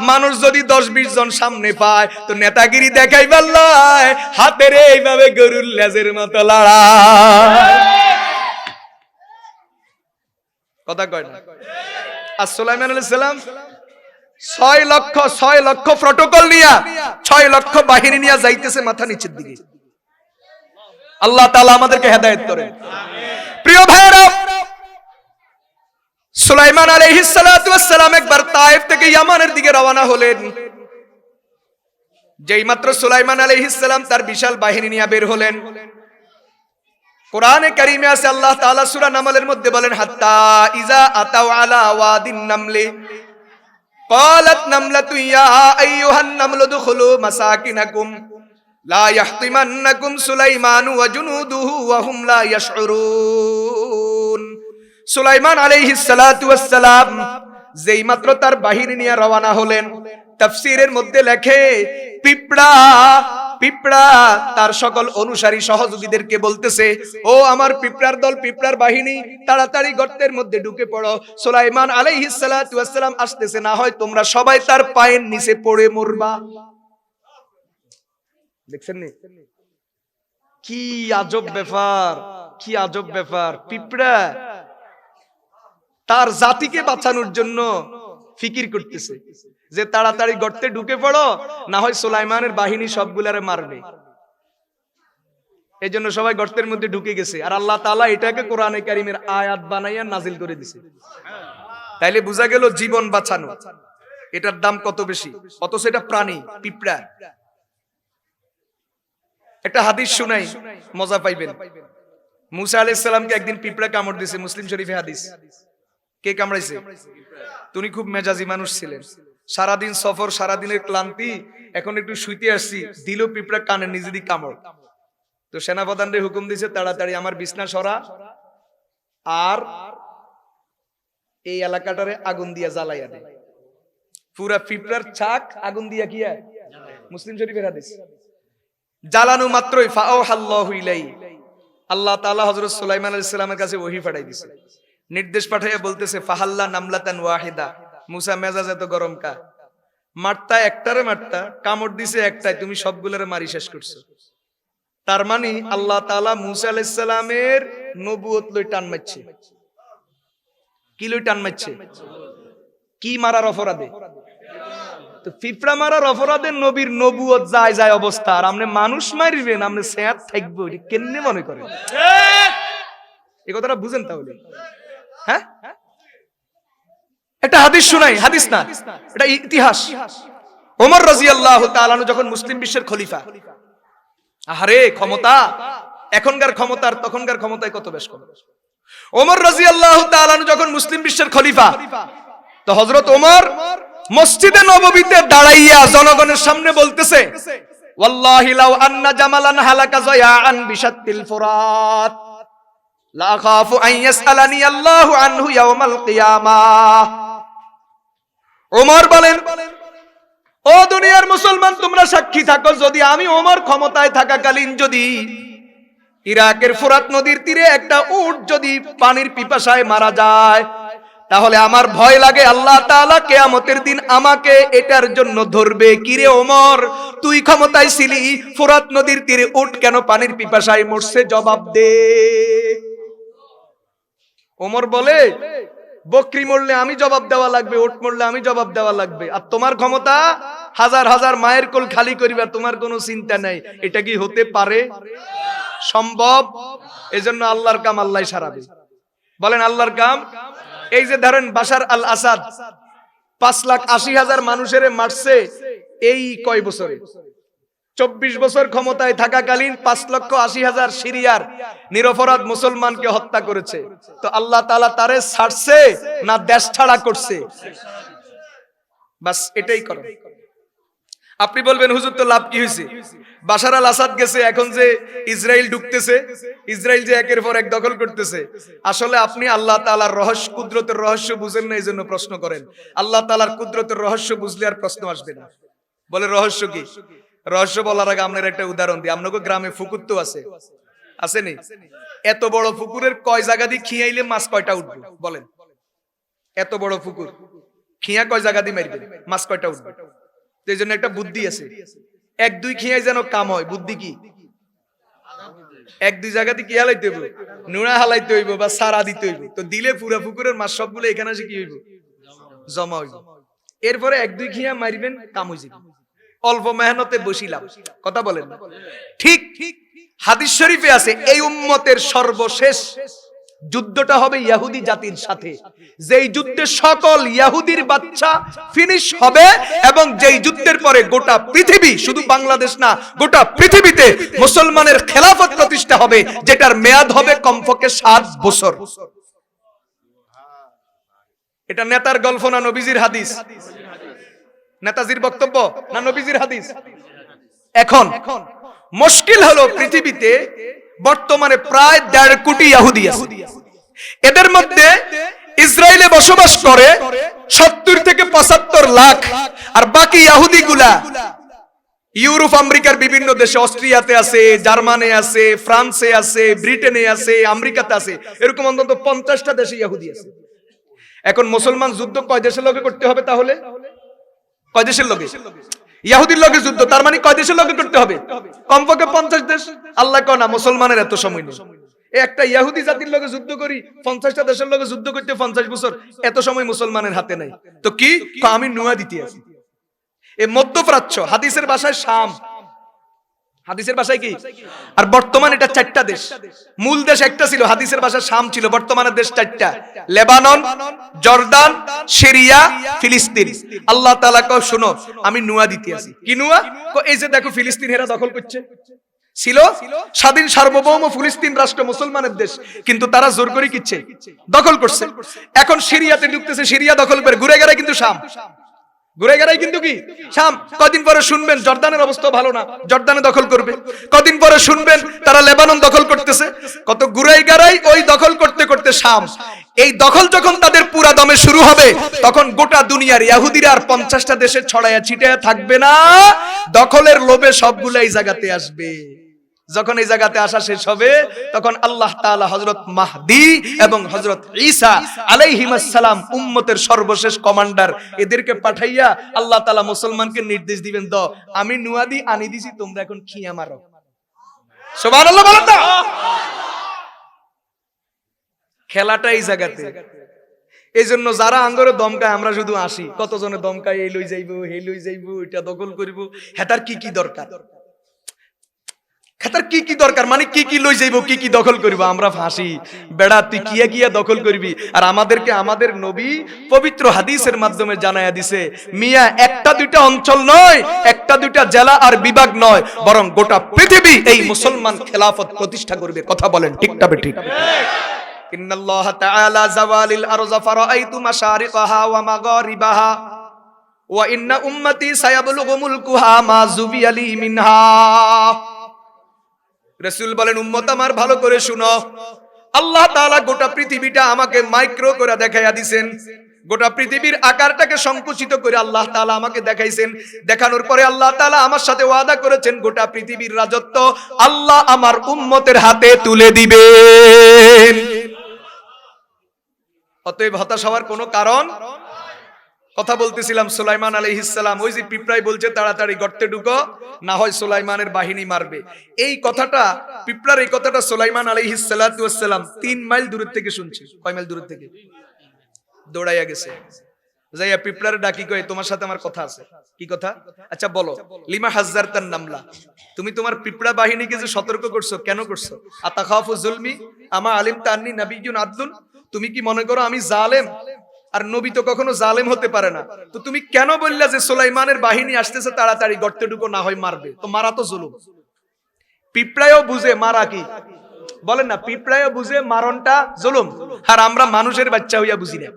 মানুষ যদি 10-20 জন সামনে পায় তো নেতাগিরি দেখাই পাল্লায় হাতের এইভাবে গরুর লেজের মতো লড়ায়। কথা কয় না? আর সুলাইমান আলাইহিস সালাম 6 লক্ষ প্রটোকল নিয়া 6 লক্ষ বাহিনী নিয়া যাইতেছে মাথা নিচের দিকে। আল্লাহ তাআলা আমাদেরকে হেদায়েত করেন। প্রিয় ভাইরা, সুলাইমান আলাইহিস সালাতু ওয়াস সালাম একবার তায়েফ থেকে ইয়ামানের দিকে রওনা হলেন। যেই মাত্র সুলাইমান আলাইহিস সালাম তার বিশাল বাহিনী নিয়ে বের হলেন, কোরআনে কারীমে আছে, আল্লাহ তাআলা সূরা নামলের মধ্যে বলেন, হাত্তা ইজা আতাউ আলা ওয়াদিন নামলি ক্বালাত নামলাতু ইয়া আইয়ুহান নামলু দুখুলু মাসাকিনাকুম লা ইয়াহতিমান্নাকুম সুলাইমান ওয়া জুনুদুহু ওয়া হুম লা ইয়াশউরুন। সুলাইমান আলাইহিস সালাতু ওয়াস সালাম যেই মাত্র তার বাহিনী নিয়ে রওনা হলেন, তাফসীরের মধ্যে লেখে, পিঁপড়া তার সকল অনুসারী সহযোগীদেরকে বলতেছে, ও আমার পিঁপড়ার দল, পিঁপড়ার বাহিনী, তাড়াতাড়ি গর্তের মধ্যে ঢুকে পড়ো, সুলাইমান আলাইহিস সালাতু ওয়াস সালাম আসতেছে, না হয় তোমরা সবাই তার পায়ের নিচে পড়ে মরবা। দেখছেন নি কি আজব ব্যাপার, কি আজব ব্যাপার। পিঁপড়া তার জাতিকে বাঁচানোর জন্য ফিকির করতেছে যে তাড়াতাড়ি গর্তে ঢুকে পড়ো, না হয় সুলাইমানের বাহিনী সবগুলারে মারবে। এই জন্য সবাই গর্তের মধ্যে ঢুকে গেছে। আর আল্লাহ তাআলা এটাকে কোরআনে কারীমের আয়াত বানাইয়া নাজিল করে দিছে। তাইলে বোঝা গেল জীবন বাঁচানো এটার দাম কত বেশি, অথচ এটা প্রাণী, পিঁপড়া। একটা হাদিস শুনাই, মজা পাইবেন। মুসা আলাইহিস সালামকে একদিন পিঁপড়া কামড় দিয়েছে, মুসলিম শরীফে হাদিস। কে কামড়াইছে? তুমি খুব মেজাজি মানুষ ছিলেন, সারাদিন সফর, সারাদিনের ক্লান্তি, এখন একটু শুইতে আসছি, দিল পিঁপড়া কানের নিচে দিয়ে কামড়। তো সেনাপ্রধানরে হুকুম দিয়েছে, তাড়াতাড়ি আমার বিছনা সরা আর এই এলাকাটারে আগুন দিয়া জ্বালাইয়া দে। পুরা পিঁপড়ার ছাক আগুন দিয়া কি, মুসলিম শরীফের হাদিস। জ্বালানো মাত্রই ফাআওহাল্লাহু ইলাইহি, আল্লাহ তাআলা হযরত সুলাইমান আলাইহিস সালামের কাছে ওহী পাঠাই দিয়েছে, নির্দেশ পাঠাইয়া বলতেছে, ফাহাল্লা নামলাতান ওয়াহিদা, মুসা মেজাজ এত গরম কা, মারতা একটারে, মারতা কামড় দিছে একটাই, তুমি সবগুলোরে মারি শেষ করছো। তার মানে আল্লাহ তাআলা মুসা আলাইহিস সালামের নবুয়ত লই টান মারছে। কি লই টান মারছে? কি মারার অপরাধে? তো পিঁপড়া মারার অপরাধে নবীর নবুয়ত যায় যায় অবস্থা, আর আপনি মানুষ মারিবেন, আপনি সেয়াত থাকবো, এটা কেমনে মনে করেন? এই কথাটা বুঝেন তাহলে। হ্যাঁ, একটা হাদিস শুনাই, হাদিস না, এটা ইতিহাস। ওমর রাদিয়াল্লাহু তাআলা আনহু যখন মুসলিম বিশ্বের খলিফা, আহারে ক্ষমতা, এখনকার ক্ষমতা আর তখনকার ক্ষমতায় কত বেশ কম। ওমর রাদিয়াল্লাহু তাআলা আনহু যখন মুসলিম বিশ্বের খলিফা, তো হযরত ওমর মসজিদে নববীতে দাঁড়াইয়া জনগণের সামনে বলতেছে, ওয়াল্লাহি লাউ আন্না জামালান হালাকা যায়াআন বিশাত্তিল ফুরাত লা আখাফু আন ইয়াসআলানি আল্লাহু আনহু ইয়াওমাল কিয়ামাহ। ওমর বলেন, ও দুনিয়ার মুসলমান, তোমরা সাক্ষী থাকো, যদি আমি ওমর ক্ষমতায় থাকাকালীন যদি ইরাকের ফোরাত নদীর তীরে একটা উট যদি পানির পিপাসায় মারা যায়, তাহলে আমার ভয় লাগে আল্লাহ তাআলা কিয়ামতের দিন আমাকে এটার জন্য ধরবে। কিরে ওমর, তুই ক্ষমতায় ছিলি, ফোরাত নদীর তীরে উট কেন পানির পিপাসায় মরছে, জবাব দে। ওমর বলে, বকরি মরলে আমি জবাব দেওয়া লাগবে, উট মরলে আমি জবাব দেওয়া লাগবে, আর তোমার ক্ষমতা হাজার হাজার মায়ের কোল খালি করিবা, তোমার কোনো চিন্তা নাই। এটা কি হতে পারে? সম্ভব? এজন্য আল্লাহর কাম আল্লাহ সারাবে। বলেন আল্লাহর কাম। এই যে ধরেন বাশার আল আসাদ 5,80,000 মানুষের মারছে এই কয় বছরে, 24 বছর ক্ষমতায় থাকাকালীন 5,80,000 সিরিয়ার নিরপরাধ মুসলমানকে হত্যা করেছে। তো আল্লাহ তাআলা তারে ছাড়ছে না দেশ ছাড়া করছে? বাস এটাই করে। আপনি বলবেন হুজুর তো লাভ কি হয়েছে? বাশার আল আসাদ গেছে, এখন যে ইসরায়েল ঢুকতেছে, ইসরায়েল যে একের পর এক দখল করতেছে, আসলে আপনি আল্লাহ তাআলার রহস্য, কুদরতের রহস্য বুঝেন না, এই জন্য প্রশ্ন করেন। আল্লাহ তাআলার কুদরতের রহস্য বুঝলে আর প্রশ্ন আসবে না। বলে রহস্য কি? রহস্য বলার আগে আপনার একটা উদাহরণ দিই। আপনাকে গ্রামে পুকুর তো আছে, আসেনি? এত বড় পুকুরের কয় জায়গা দিয়ে খিয়াইলে মাছ কয়টা উঠবে বলেন? এত বড় পুকুর, খিয়া কয় জায়গা দিয়ে মারবে, মাছ কয়টা উঠবে? এই জন্য একটা বুদ্ধি আছে, 1-2 খিয়াই যেন কাম হয়। বুদ্ধি কি? 1-2 জায়গাতে কি হালাইতে হইব, নুড়া হালাইতে হইব বা সারা দিতে হইব। তো দিলে পুরা পুকুরের মাছ সবগুলো এখানে এসে কি হইব, জমা হইব। এরপরে 1-2 খিয়া মারিবেন, কাম হয়ে যাবে। অল্প মেহনতে বসিলাম, কথা বলেন। ঠিক হাদিস শরীফে আছে এই উম্মতের সর্বশেষ যুদ্ধটা হবে ইহুদি জাতির সাথে, যেই যুদ্ধে সকল ইহুদির বাচ্চা ফিনিশ হবে, এবং যেই যুদ্ধের পরে গোটা পৃথিবী, শুধু বাংলাদেশ না গোটা পৃথিবীতে মুসলমানের খেলাফত প্রতিষ্ঠা হবে, যেটার মেয়াদ হবে কমপক্ষে 7 বছর। এটা নেতার গল্প না নবীজির হাদিস? নেতাজির বক্তব্য না নবীজির হাদিস? এখন মুশকিল হলো পৃথিবীতে বর্তমানে প্রায় 1.5 কোটি ইহুদি আছে। এদের মধ্যে ইসরায়েলে বসবাস করে 70 থেকে 75 লাখ, আর বাকি ইহুদিগুলা ইউরোপ আমেরিকার বিভিন্ন দেশে, অস্ট্রিয়াতে আছে, জার্মানে আছে, ফ্রান্সে আছে, ব্রিটেনে আছে, আমেরিকাতে আছে, এরকম অন্তত 50টা দেশে ইহুদি আছে। এখন মুসলমান যুদ্ধ কয় দেশের লগে করতে হবে? তাহলে কয় দেশের লগে? ইহুদির লগে যুদ্ধ, তার মানে কয় দেশের লগে করতে হবে? কমপক্ষে 50 দেশ। আল্লাহ কয় না, মুসলমানের এত সময় নেই। একটা ইহুদি জাতির লগে যুদ্ধ করি, 50টা দেশের লগে যুদ্ধ করতে 50 বছর, এত সময় মুসলমানের হাতে নাই। তো কি? আমি নুয়া দিতে আছি। এই মধ্যপ্রাচ্য, হাদিসের ভাষায় শাম, হাদিসের ভাষায় কি? আর বর্তমান এটা 4টা দেশ। মূল দেশ একটা ছিল, হাদিসের ভাষায় শাম ছিল, বর্তমানের দেশ 4টা: লেবানন, জর্দান, সিরিয়া, ফিলিস্তিন। আল্লাহ তাআলা কয় শুনো, আমি নুয়া দিতে আছি। কি নুয়া? এই যে দেখো ফিলিস্তিন হেরা দখল করছে। ছিল স্বাধীন সার্বভৌম ফিলিস্তিন রাষ্ট্র, মুসলমানের দেশ, কিন্তু তারা জোর করে কিচ্ছে দখল করছে। এখন সিরিয়াতে ঢুকতেছে, সিরিয়া দখল করে, ঘুরে গেড়াই কিন্তু শাম, ঘুরে গেড়াই কিন্তু কি শাম। কদিন পরে শুনবেন জর্দানের অবস্থা ভালো না, জর্দানে দখল করবে। কদিন পরে শুনবেন তারা লেবানন দখল করতেছে। কত ঘুরাই গাড়াই ওই দখল করতে করতে শাম। এই দখল যখন তাদের পুরা দমে শুরু হবে, তখন গোটা দুনিয়ার ইহুদিরা আর 50টা দেশে ছড়ায়া ছিটায়া থাকবে না, দখলের লোভে সবগুলো এই জায়গাতে আসবে। যখন এই জায়গাতে আসা শেষ হবে, তখন আল্লাহ তাআলা হযরত মাহদি এবং হযরত ঈসা আলাইহিস সালাম, উম্মতের সর্বশেষ কমান্ডার, এদেরকে পাঠাইয়া আল্লাহ তাআলা মুসলমানকে নির্দেশ দিবেন, দাও আমি নুয়াদি আনি দিছি, তোমরা এখন খিয়া মারো। সুবহানাল্লাহ বলেন না? খেলাটা এই জায়গাতে। এই জন্য যারা আঙ্গরে দমকায়, আমরা শুধু আসি, কতজনে দমকায়, এই লই যাইবো, এই লই যাইবো, এটা দখল করিব। হেতার কি কি দরকার? হেতার কি কি দরকার মানে কি কি লই যাইবো, কি কি দখল করিব? আমরা ফাঁসি বেড়া, তুই কিয়া কিয়া দখল করবি। আর আমাদেরকে আমাদের নবী পবিত্র হাদিসের মাধ্যমে জানায়া দিছে, মিয়া 1টা-2টা অঞ্চল নয়, 1টা-2টা জেলা আর বিভাগ নয়, বরং গোটা পৃথিবী এই মুসলমান খেলাফত প্রতিষ্ঠা করবে। কথা বলেন ঠিক না বেঠিক? ইন্নাল্লাহ তাআলা জাওয়ালিল আরযা ফারাআইতু মাশারিকাহা ওয়া মাগারিবাহা ওয়া ইন্না উম্মতি সায়াবলুগু মুলকুহা মা যুবিয়ালি মিনহা। রাসূল বলেন, উম্মত আমার ভালো করে শুনো, আল্লাহ তাআলা গোটা পৃথিবীটা আমাকে মাইক্রো করে দেখাইয়া দিবেন। গোটা পৃথিবীর আকারটাকে সংকুচিত করে আল্লাহ তাআলা আমাকে দেখাইছেন। দেখানোর পরে আল্লাহ তাআলা আমার সাথে ওয়াদা করেছেন, গোটা পৃথিবীর রাজত্ব আল্লাহ আমার উম্মতের হাতে তুলে দিবেন। অতএব হতাশ হওয়ার কোনো কারণ। কথা বলতেছিলাম সুলাইমান আলাইহিস সালাম, ওই যে পিঁপড়াই বলছে তাড়াতাড়ি গর্তে ঢুকো, না হয় সুলাইমানের বাহিনী মারবে। এই কথাটা, পিঁপড়ার এই কথাটা সুলাইমান আলাইহিস সালাতু ওয়াস সালাম 3 মাইল দূর থেকে শুনছে। কয় মাইল দূর থেকে? দৌড়াইয়া গেছে, যাইয়া পিঁপড়ারে ডাকি কয়, তোমার সাথে আমার কথা আছে। কি কথা? আচ্ছা বলো, লিমা হাজ্জারতান নামলা, তুমি তোমার পিঁপড়া বাহিনীকে যে সতর্ক করছো, কেন করছো? আতাখাফু যুলমি আমা আলিমতা আন্নী নাবিয়্যুন আদলুন, তুমি কি মনে করো আমি জালেম? আর নবী তো কখনো জালেম হতে পারে না। তো তুমি কেন বললা যে সুলাইমানের বাহিনী আসতেছে তাড়াতাড়ি গর্তে ঢুকো না হয় মারবে? তো মারা তো জুলুম। পিঁপড়ায়ও বুঝে মারা কি, বলেন না, পিঁপড়ায়ও বুঝে মারণটা জুলুম। আর আমরা মানুষের বাচ্চা হইয়া বুঝি না।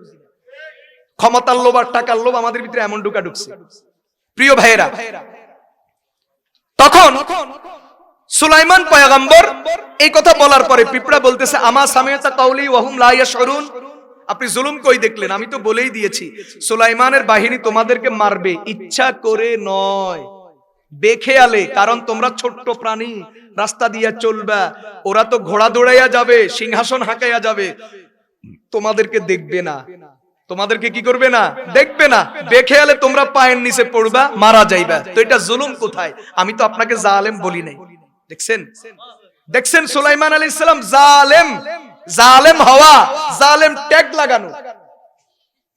ক্ষমতার লোভ আর টাকার লোভ আমাদের ভিতরে এমন ঢুকা ঢুকছে। প্রিয় ভাইয়েরা, তখন সুলাইমান পয়গম্বর এই কথা বলার পরে পিঁপড়া বলতেছে আমা সামিআতা কাউলি ওয়া হুম লা ইয়াশউরুন। আপনি জুলুম কই দেখলেন? আমি তো বলেই দিয়েছি সুলাইমানের বাহিনী তোমাদেরকে মারবে, ইচ্ছা করে নয়, বেখেয়ালে। কারণ তোমরা ছোট্ট প্রাণী, রাস্তা দিয়া চলবা, ওরা তো ঘোড়া দৌড়াইয়া যাবে, সিংহাসন হাঁকাইয়া যাবে, তোমাদেরকে দেখবে না। তোমাদেরকে কি করবে না? দেখবে না। বেখেয়ালে তোমরা পায়ের নিচে পড়বা, মারা যাইবা। তো এটা জুলুম কোথায়? আমি তো আপনাকে জালেম বলি নাই। দেখছেন, দেখছেন সুলাইমান আলাইহিস সালাম জালেম, জালেম হওয়া, জালেম ট্যাগ লাগানো,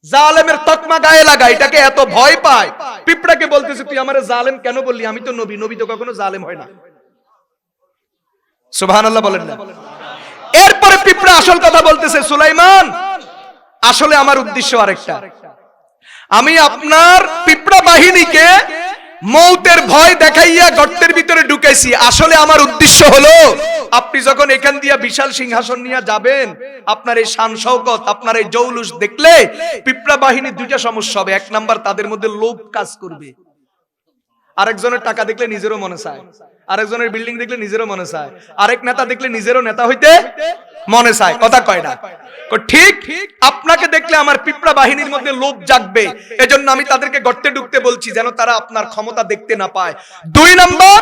জালেমের তকমা গায়ে লাগা, এটাকে এত ভয় পায়। পিঁপড়াকে বলতেছে তুই আমারে জালেম কেন বললি? আমি তো নবী, নবী তো কখনো জালেম হয় না। সুবহানাল্লাহ বলেন না। এরপরে পিঁপড়া আসল কথা বলতেছে, সুলাইমান আসলে আমার উদ্দেশ্য আরেকটা। আমি আপনার পিঁপড়া বাহিনীকে মৌতের ভয় দেখাইয়া গর্তের ভিতরে ঢুকাইছি। আসলে আমার উদ্দেশ্য হলো আপনি যখন এখান দিয়া বিশাল সিংহাসন নিয়ে যাবেন, আপনার এই শান শওকত, আপনার এই জৌলুস দেখলে পিঁপড়া বাহিনীর দুইটা সমস্যা হবে। এক নাম্বার, তাদের মধ্যে লোভ কাজ করবে। আরেকজনের টাকা দেখলে নিজেরও মনে চায়, আরেকজনের বিল্ডিং দেখলে নিজেরও মনে চায়, আরেক নেতা দেখলে নিজেরও নেতা হইতে মনে চায়। কথা কয় না? ঠিক আপনাকে দেখলে আমার পিঁপড়া বাহিনীর মধ্যে লোভ জাগবে। এজন্য আমি তাদেরকে গর্তে ঢুকতে বলছি যেন তারা আপনার ক্ষমতা দেখতে না পায়। দুই নাম্বার,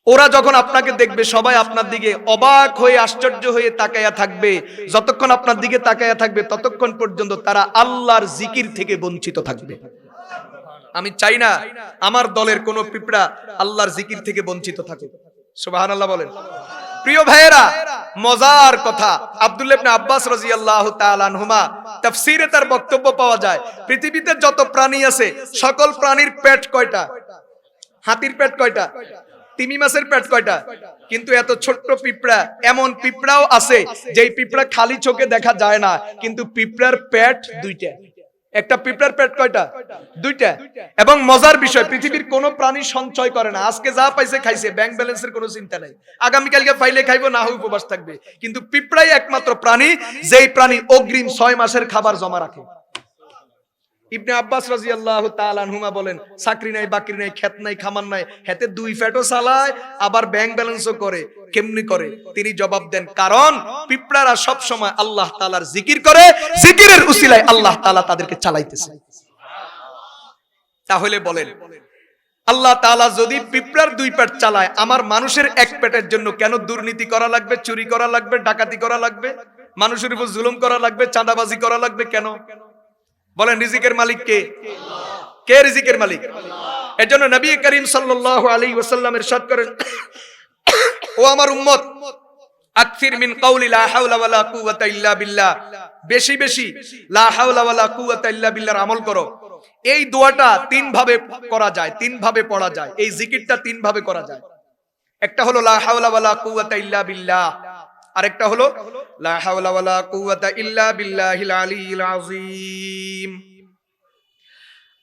ওরা যখন আপনাকে দেখবে সবাই আপনার দিকে অবাক হয়ে আশ্চর্য হয়ে তাকায়া থাকবে। যতক্ষণ আপনার দিকে তাকায়া থাকবে ততক্ষণ পর্যন্ত তারা আল্লাহর জিকির থেকে বঞ্চিত থাকবে। আমি চাই না আমার দলের কোন পিঁপড়া আল্লাহর জিকির থেকে বঞ্চিত থাকুক। সুবহানাল্লাহ বলেন। প্রিয় ভাইয়েরা, মজার কথা, আব্দুল্লাহ ইবনে আব্বাস রাদিয়াল্লাহু তাআলা আনহুমা তাফসীরে তার বক্তব্য পাওয়া যায়, পৃথিবীতে যত প্রাণী আছে সকল প্রাণীর পেট কয়টা? হাতির পেট কয়টা? তিমি মাছের পেট কয়টা? কিন্তু এত ছোট্ট পিঁপড়া, এমন পিঁপড়াও আছে যেই পিঁপড়া খালি চোখে দেখা যায় না, কিন্তু পিঁপড়ার পেট দুইটা। একটা পিঁপড়ার পেট কয়টা? দুইটা। এবং মজার বিষয়, পৃথিবীর কোন প্রাণী সঞ্চয় করে না। আজকে যা পাইছে খাইছে, ব্যাংক ব্যালেন্সের কোনো চিন্তা নাই। আগামীকালকে পাইলে খাইবো, না হয় উপবাস থাকবে। কিন্তু পিঁপড়াই একমাত্র প্রাণী যেই প্রাণী অগ্রিম 6 মাসের খাবার জমা রাখে। ইবনে আব্বাস রাদিয়াল্লাহু তাআলা আনহুমা বলেন, চাকরি নাই, বাকরি নাই, ক্ষেত নাই, খামার নাই, হেতে 2 পেটও চালায়, আবার ব্যাংক ব্যালেন্সও করে। কেমনি করে? তিনি জবাব দেন, কারণ পিঁপড়ারা সব সময় আল্লাহ তাআলার জিকির করে, জিকিরের উসিলায় আল্লাহ তাআলা তাদেরকে চালাইতেছে। তাহলে বলেন, আল্লাহ তাআলা যদি পিঁপড়ার 2 পেট চালায়, আমার মানুষের 1 পেটের জন্য কেন দুর্নীতি করা লাগবে, চুরি করা লাগবে, ডাকাতি করা লাগবে, মানুষের উপর জুলুম করা লাগবে, চাঁদাবাজি করা লাগবে? কেন বলেন? রিজিকের মালিক কে? কে রিজিকের মালিক? এজন্য নবী করিম সাল্লাল্লাহু আলাইহি ওয়াসাল্লাম ইরশাদ করেন, ও আমার উম্মত, আকসির মিন কাউলি লা হাওলা ওয়ালা কুওয়াতা ইল্লা বিল্লাহ, বেশি বেশি লা হাওলা ওয়ালা কুওয়াতা ইল্লা বিল্লাহর আমল করো। এই দোয়াটা 3 ভাবে করা যায়, 3 ভাবে পড়া যায়। এই জিকিরটা 3 ভাবে করা যায়। একটা হলো লা হাওলা ওয়ালা কুওয়াতা ইল্লা বিল্লাহ, আরেকটা হলো লা হাওলা ওয়ালা কুওয়াতা ইল্লা বিল্লাহিল আলিয়্যিল আযীম।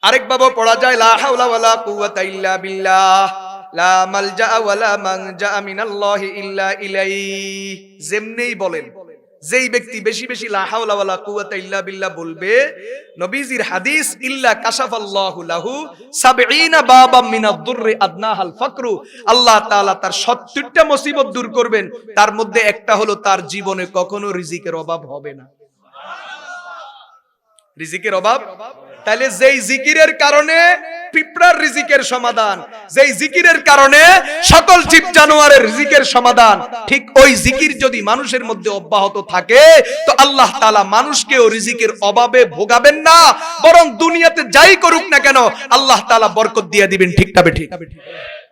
আরেকভাবে পড়া যায় লা হাওলা ওয়ালা কুওয়াতা ইল্লা বিল্লাহ, লা মালজা ওয়ালা মানজা মিনাল্লাহি ইল্লা ইলাইহি। যেমনেই বলেন, যেই ব্যক্তি বেশি বেশি লা হাওলা ওয়ালা কুওয়াতা ইল্লা বিল্লাহ বলবে, নবীজির হাদিস, ইল্লা কাশাফাল্লাহু লাহু 70 বাবাম মিনাদ দুররি আদনাহাল ফাকরু, আল্লাহ তাআলা তার 70টা মুসিবত দূর করবেন, তার মধ্যে একটা হলো তার জীবনে কখনো রিজিকের অভাব হবে না। রিজিকের অভাব। তাহলে যেই জিকিরের কারণে পিঁপড়ার রিজিকের সমাধান, যেই জিকিরের কারণে সকল জীব জানোয়ারের রিজিকের সমাধান, ঠিক ওই জিকির যদি মানুষের মধ্যে অব্যাহত থাকে তো আল্লাহ তাআলা মানুষকেও রিজিকের অভাবে ভোগাবেন না, বরং দুনিয়াতে যাই করুক না কেন আল্লাহ তাআলা বরকত দিয়ে দিবেন। ঠিক না বেঠিক?